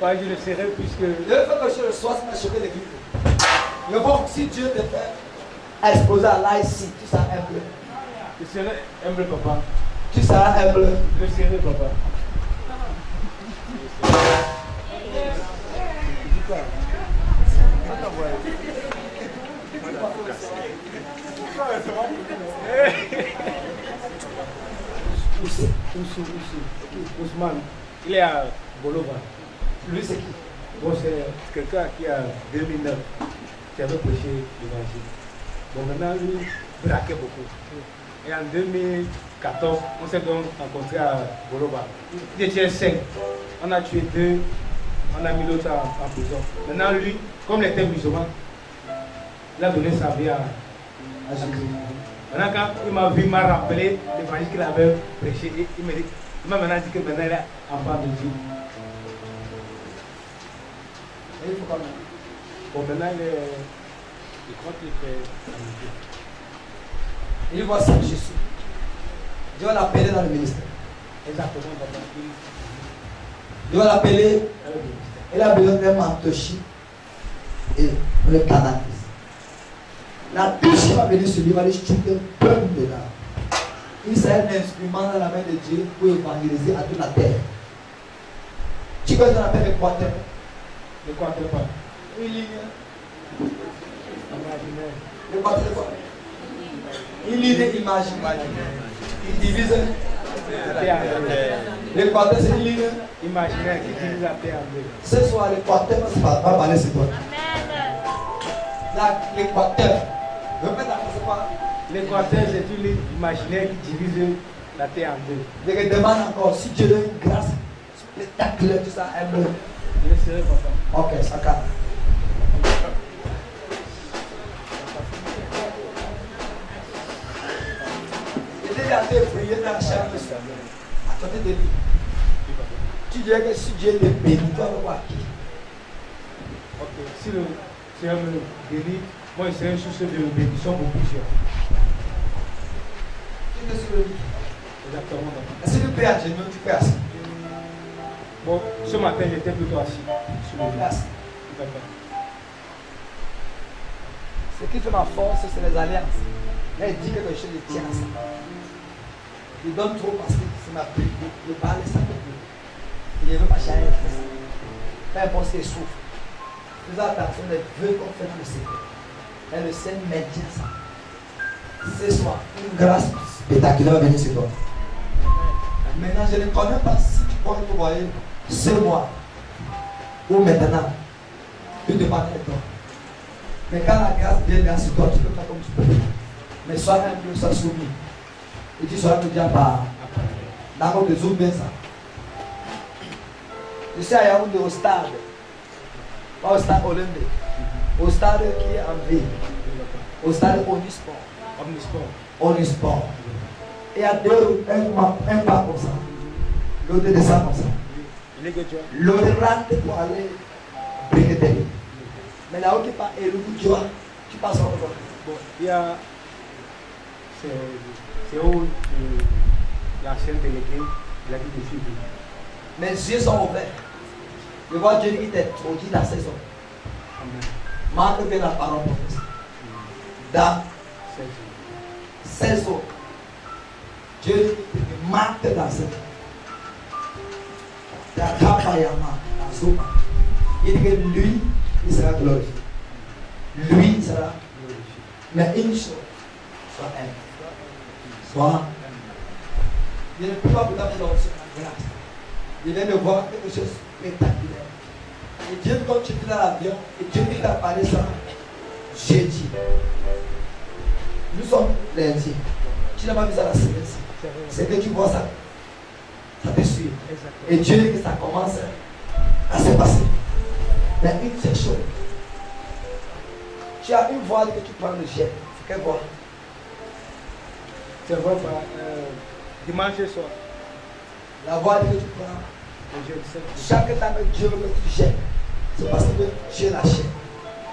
Ouais, je le serai puisque.
Je veux faire que le soir, ça m'a choqué l'église. Mais bon, si Dieu te fait exposer à live ici, tu seras humble.
Je serai humble, papa.
Tu seras humble.
Je serai, papa. Ousmane, il est à Bolova.
Lui, c'est qui?
Bon, c'est quelqu'un qui a 2009 qui avait prêché l'évangile. Bon, maintenant, lui, braquait beaucoup. Et en 2014, on s'est donc rencontrés à Bolova. Il était 5. On a tué 2. On a mis l'autre en prison. Maintenant, lui, comme il était musulman, il a donné sa vie à Jésus. Maintenant, quand il m'a vu, il m'a rappelé l'évangile qu'il avait prêché. Et il m'a maintenant dit que maintenant il est enfant de Dieu.
Et il faut qu'on
Bon, maintenant il est. Je crois qu'il fait.
il voit ça Jésus. Dieu va l'appeler dans le ministère.
Exactement, papa.
Dieu va l'appeler. Il a besoin d'un mentorship et le canalise. La touche qui va venir sur lui va lui chuter un peuple dedans. Il sera un instrument dans la main de Dieu pour évangéliser à toute la terre. Tu connais ce qu'on appelle l'équateur?
L'équateur, pas.
Une ligne.
Imaginaire.
L'équateur, c'est quoi? Une ligne imaginaire. Il divise. L'équateur, c'est une ligne
Imaginaire qui divise la terre en deux.
Ce soir, l'équateur ne va pas parler sur toi. L'équateur. Répète la c'est quoi?
L'équateur, c'est une ligne imaginaire qui divise la terre en deux.
Je te demande encore si Dieu donne une grâce spectaculaire, tout ça, aime-le.
Je le serai, papa.
Ok, ça calme. J'ai déjà été prié dans la chambre à côté de lui. Tu dirais que si Dieu te bénit, tu vas le voir qui?
Ok, si le Seigneur me bénit, moi je serai une source de bénédiction pour plusieurs.
Tu te souviens?
Exactement, papa.
Si tu pries à genoux, tu pries assis.
Bon, ce matin j'étais plutôt assis sur le lit.
Assis.
Tout à fait.
Ce qui fait ma force, c'est les alliances. Là, il dit quelque chose, il tient à ça. Il donne trop parce que c'est ma prière. Il parle ça pour lui. Il ne veut pas changer. Peu importe ce qu'il souffre. Faisons attention des vœux qu'on fait dans le Seigneur. Et le Seigneur maintient ça. Ce soir, une grâce spectaculaire va venir sur toi. Maintenant, je ne connais pas si tu pourrais te voir ce mois ou maintenant. Tu te parles de toi. Mais quand la grâce vient sur toi, tu peux faire comme tu peux. Mais sois humble, sois soumis. Et tu seras le diable par. D'abord, que zoom bien ça. Tu sais, à Yaoundé, au stade. Pas au stade olympique. Au stade qui est en ville. Au stade Omnisport. Omnisport. Et il y a un pas comme ça. L'autre descend comme ça. L'autre rentre pour aller briguer. Mais là-haut qui part et le bout de joie, tu passes en autre.
Bon, il y a. C'est où l'ancien délégué de la vie de Jésus.
Mes yeux sont ouverts. Je vois Dieu qui t'introduit dans la saison. Marque bien la parole pour nous. Dans 16 ans. Dieu te marque dans cette. Dans Kapayama, dans Zoma. Il dit que lui, il sera glorifié. Lui sera glorifié. Mais une chose, soit un. Soit. Je ne peux pas vous donner l'option de grâce. Je viens de voir quelque chose de spectaculaire. Et Dieu, quand tu es dans l'avion, et Dieu t'a parlé ça jeudi. Nous sommes lundi. Tu n'as pas vu ça la semaine. C'est que tu vois ça. Ça te suit. Et Dieu dit que ça commence à se passer. Mais une seule chose. Tu as une voix que tu prends le jet. C'est quelle voix?
C'est vrai, dimanche soir.
La voix que tu prends. Chaque temps que Dieu veut que tu jettes, c'est parce que Dieu lâché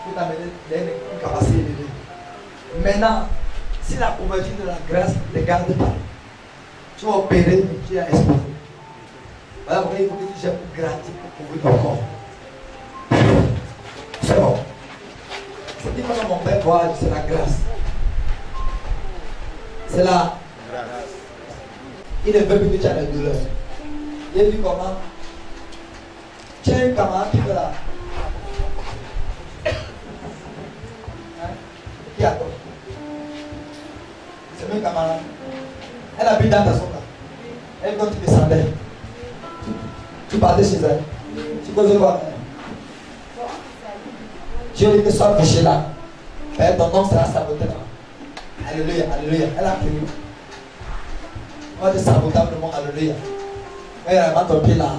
pour t'amener une capacité élevée. Maintenant, si la couverture de la grâce ne te garde pas, tu vas opérer et tu as exposé. Voilà pourquoi il faut que tu jettes pour gratuit pour couvrir ton corps. C'est bon. Ce qui fait que mon père voit, c'est la grâce. C'est la grâce. Il ne veut plus que tu aies la douleur. Il a vu comment tu as une camarade qui fait là. Qui attend? C'est une camarade. Elle habite dans ta soca. Elle, quand tu descendais, tu partais chez elle. Tu causais quoi? Dieu dit que sois fiché là. Père, ton nom sera saboté là. Alléluia, alléluia. Elle a prié. On va te saboter le monde, alléluia. Elle a ton pied là.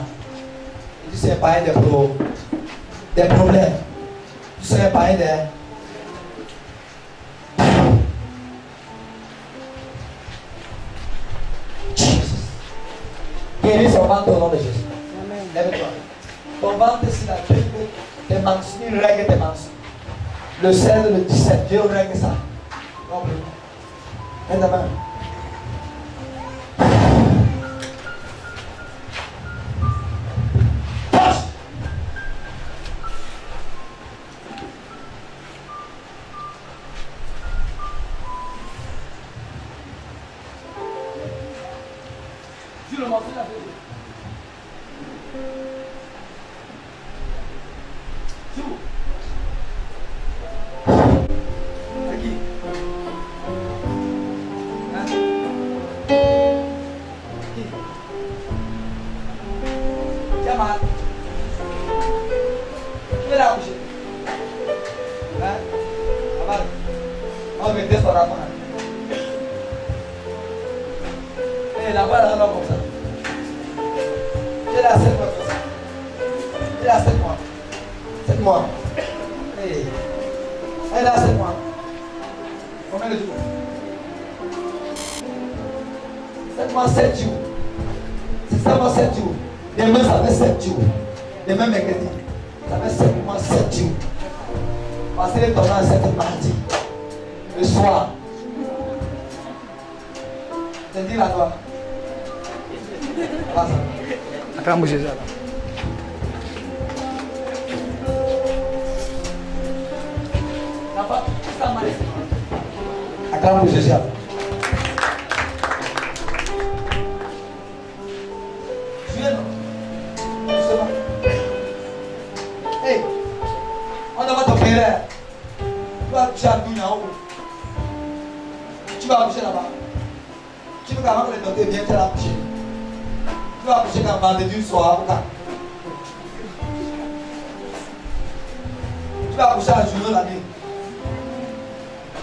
Et tu sais pas des problèmes. Tu sais pas des.
guéris son ventre au nom de Jésus. Lève-toi. Ton ventre, c'est la Bible. Tes mentions, il règle tes mentions. Le 16, le 17, Dieu règle ça. Mets ta main.
Sur le morceau de la Bible. Sur. C'est qui? Hein? Qui? Qui a mal? Qui est là couché? Hein? Aval. On va mettre son rapport. Et là-bas, là, comme ça. Il a 7 mois comme ça. Il a 7 mois. 7 mois. Hey. Elle a 7 mois. Combien de jours? 7 mois, 7 jours. C'est 7 mois, 7 jours. Demain, ça fait 7 jours. Demain, mercredi. Ça fait 7 mois, 7 jours. Parce que les tournants, c'est mardi. Le soir. Je dis à toi. Attends, bouger ça. Attends, bouger ça. Viens, non? Justement. Hey, on va t'opérer. Tu vas toucher à tout en haut. Tu vas coucher là-bas. Tu veux qu'avant que les docteurs viennent te la coucher. Tu vas coucher quand vendredi soir. Tu vas coucher à journée la nuit.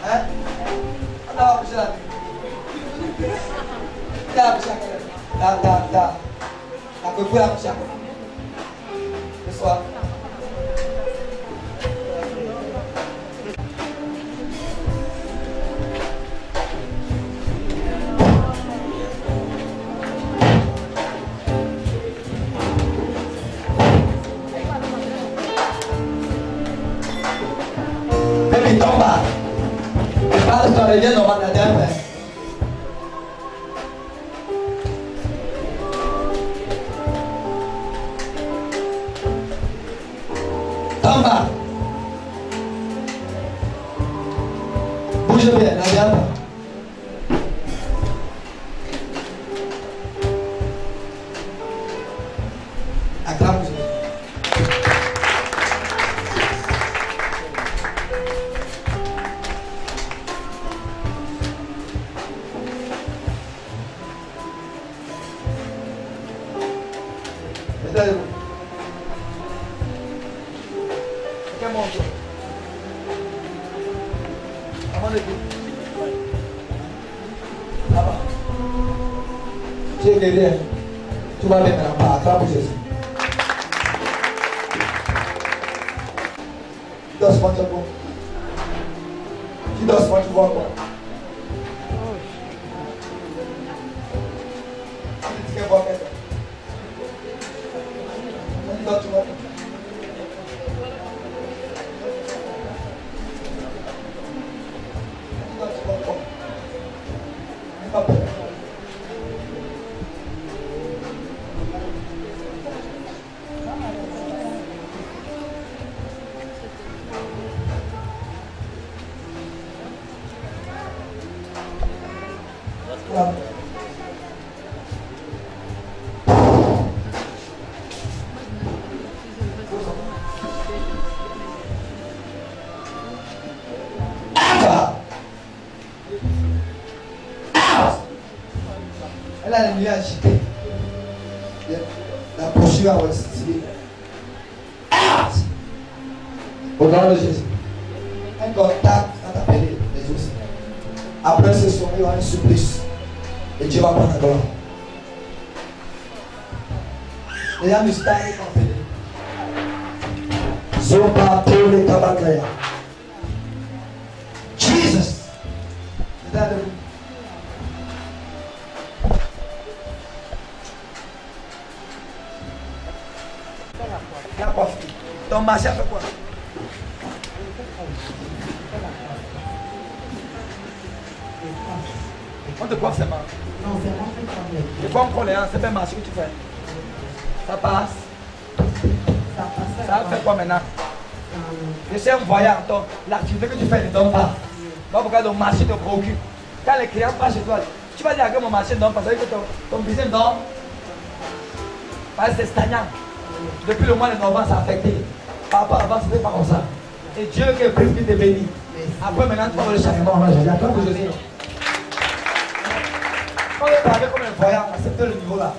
Hein? On va coucher la nuit. Tu vas coucher à quelle heure? T'as compris la coucher à quelle heure? Le soir. Baby, tombe bas. Parle quand elle vient dans ma tête. Tombe bas. Bouge bien, la viande. Acclame Jésus. Tu es guéri. Tu vas bien maintenant. Attrape Jésus. Doucement, tu vois. Doucement, tu vois quoi. Tu vois quoi. Tu vois. Elle a les nuits agitées. La brochure a restitué. Au nom de Jésus. Un contact à t'appeler les os. Après ce sommet, il y aura un supplice. Et Dieu va prendre la gloire. Les gens du stade sont appelés. Zoba Tole Kabakaya. Jesus. C'est ça de vous. Ton marché fait quoi? On te coiffe seulement.
Non, c'est moi qui prends les.
Et quoi on les gens, c'est pas un marché que tu fais. Ça passe.
Ça passe.
Ça fait quoi maintenant? Je sais un voyage, donc l'activité que tu fais ne donne pas. Pas pourquoi ton marché te préoccupe. Quand les clients passent chez toi, tu vas dire que mon marché ne donne pas, ça veut dire que ton business donne. Parce que c'est stagnant. Depuis le mois de novembre, ça a affecté. Par rapport à avant, c'était pas comme ça. Et Dieu qui est prévu te bénit. Après, maintenant, tu vas voir le changement. J'attends que je dise. Quand on parle comme un voyage, acceptez le niveau là.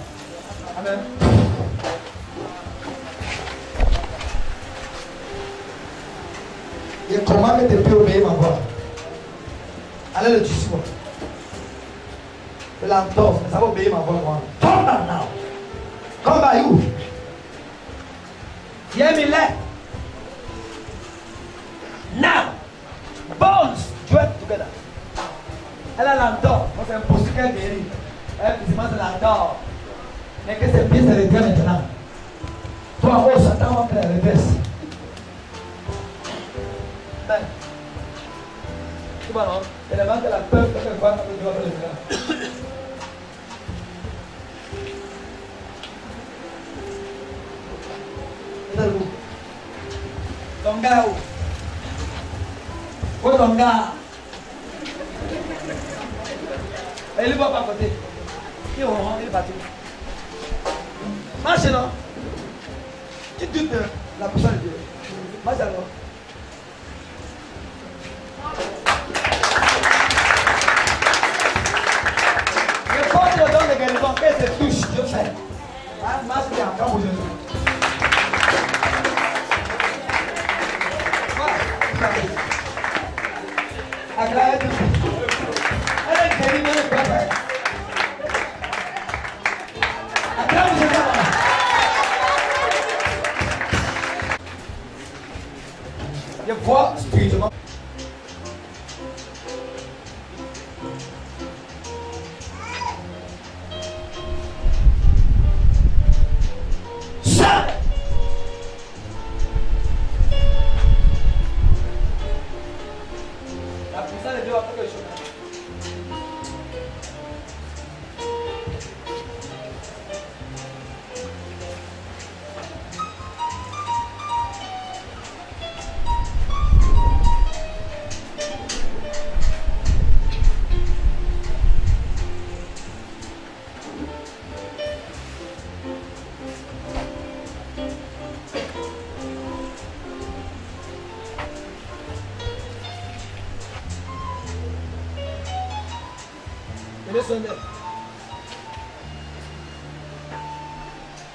Amen.
Et comment mettre tes pieds obéir ma voix? Allez le tissu. De l'entorse, mais ça va obéir ma voix. Moi. Come down now. Come by you.
Hear me let. Now, bones join together. Elle a l'entorse. Moi, c'est impossible qu'elle guérit. Elle, physiquement, c'est l'entorse. Mais que ses pieds se retirent maintenant. Toi, oh, Satan va faire la reverse. Tu vois, non? C'est vraiment que la peur que tu vois quand tu vas faire le faire. Ton gars où? Où ton gars? Il ne va pas à côté. Il est parti. Marche non? Tu doutes de la puissance de Dieu. Marche alors. Je porte le don de guérison. Qu'est-ce que touche? Je fais. Marche bien encore pour Jésus. Acclamez tout. Elle est guérie, mais elle est pas faite. Acclamez Jésus. Je vois spirituellement. Ça! La puissance de Dieu va faire quelque chose.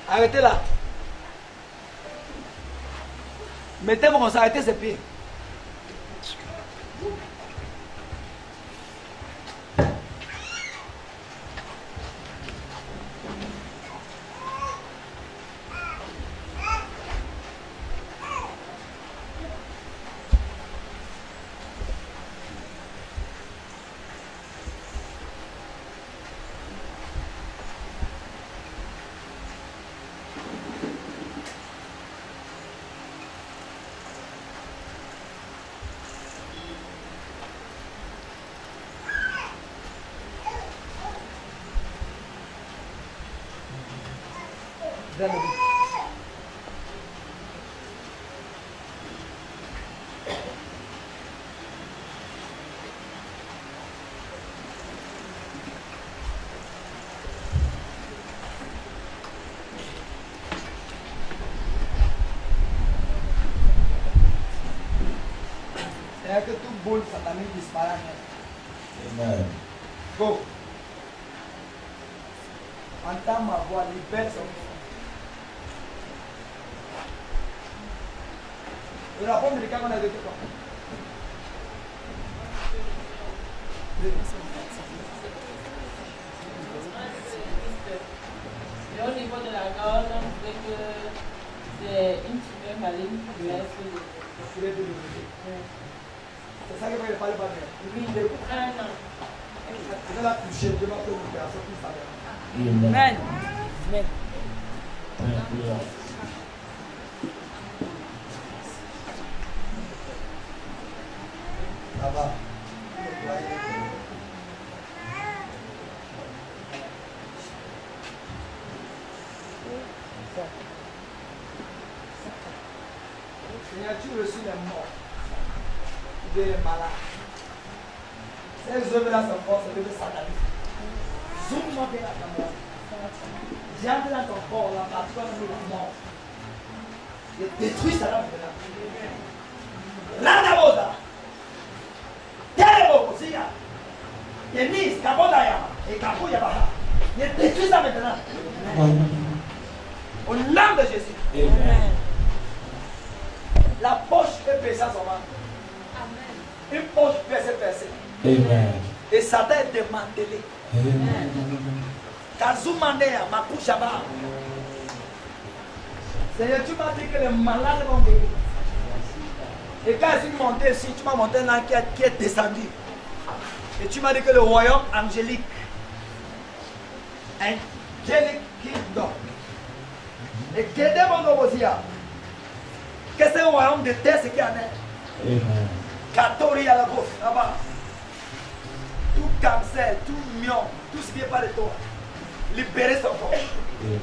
Arrêtez là. Mettez-moi comme ça, arrêtez ses pieds. C'est que tout boule satanique disparaît.
Amen.
Go. Entends ma voix, libère son enfant. Le rapport médical qu'on a de quoi?
Et au niveau de la gorge, on sait que c'est une tumeur maligne qui laisse
c'est ça que vous parlez pas bien.
Oui, depuis 1 an.
Je vais la toucher, je vais faire une opération qui s'arrête.
Amen. Amen.
Seigneur, tu reçus les morts. Tu es les malades. Ces œuvres-là sont fortes, c'est œuvres sataniques. Zoom-moi bien la caméra. J'entre dans ton corps, la partie de la mort. Je détruis ça là maintenant. Ranabosa. Terebo, Sia. Yenis, Kabodaya. Et Kabuya Baha. Je détruis ça maintenant. Au nom de Jésus. Amen. La poche est percée en son ventre. Une poche percée.
Amen.
Et Satan est démantelé. Kazumandea, Makushaba. Seigneur, tu m'as dit que les malades vont guérir. Et quand ils sont montés ici, tu m'as montré un ange qui est descendu. Et tu m'as dit que le royaume angélique kingdom. Et Gédé Mongobosia. Que c'est un royaume de terre, ce qui en est.
Amen.
Katori à la gauche, là-bas. Tout cancer, tout mion, tout ce qui n'est pas de toi. Libérez son corps.
Amen.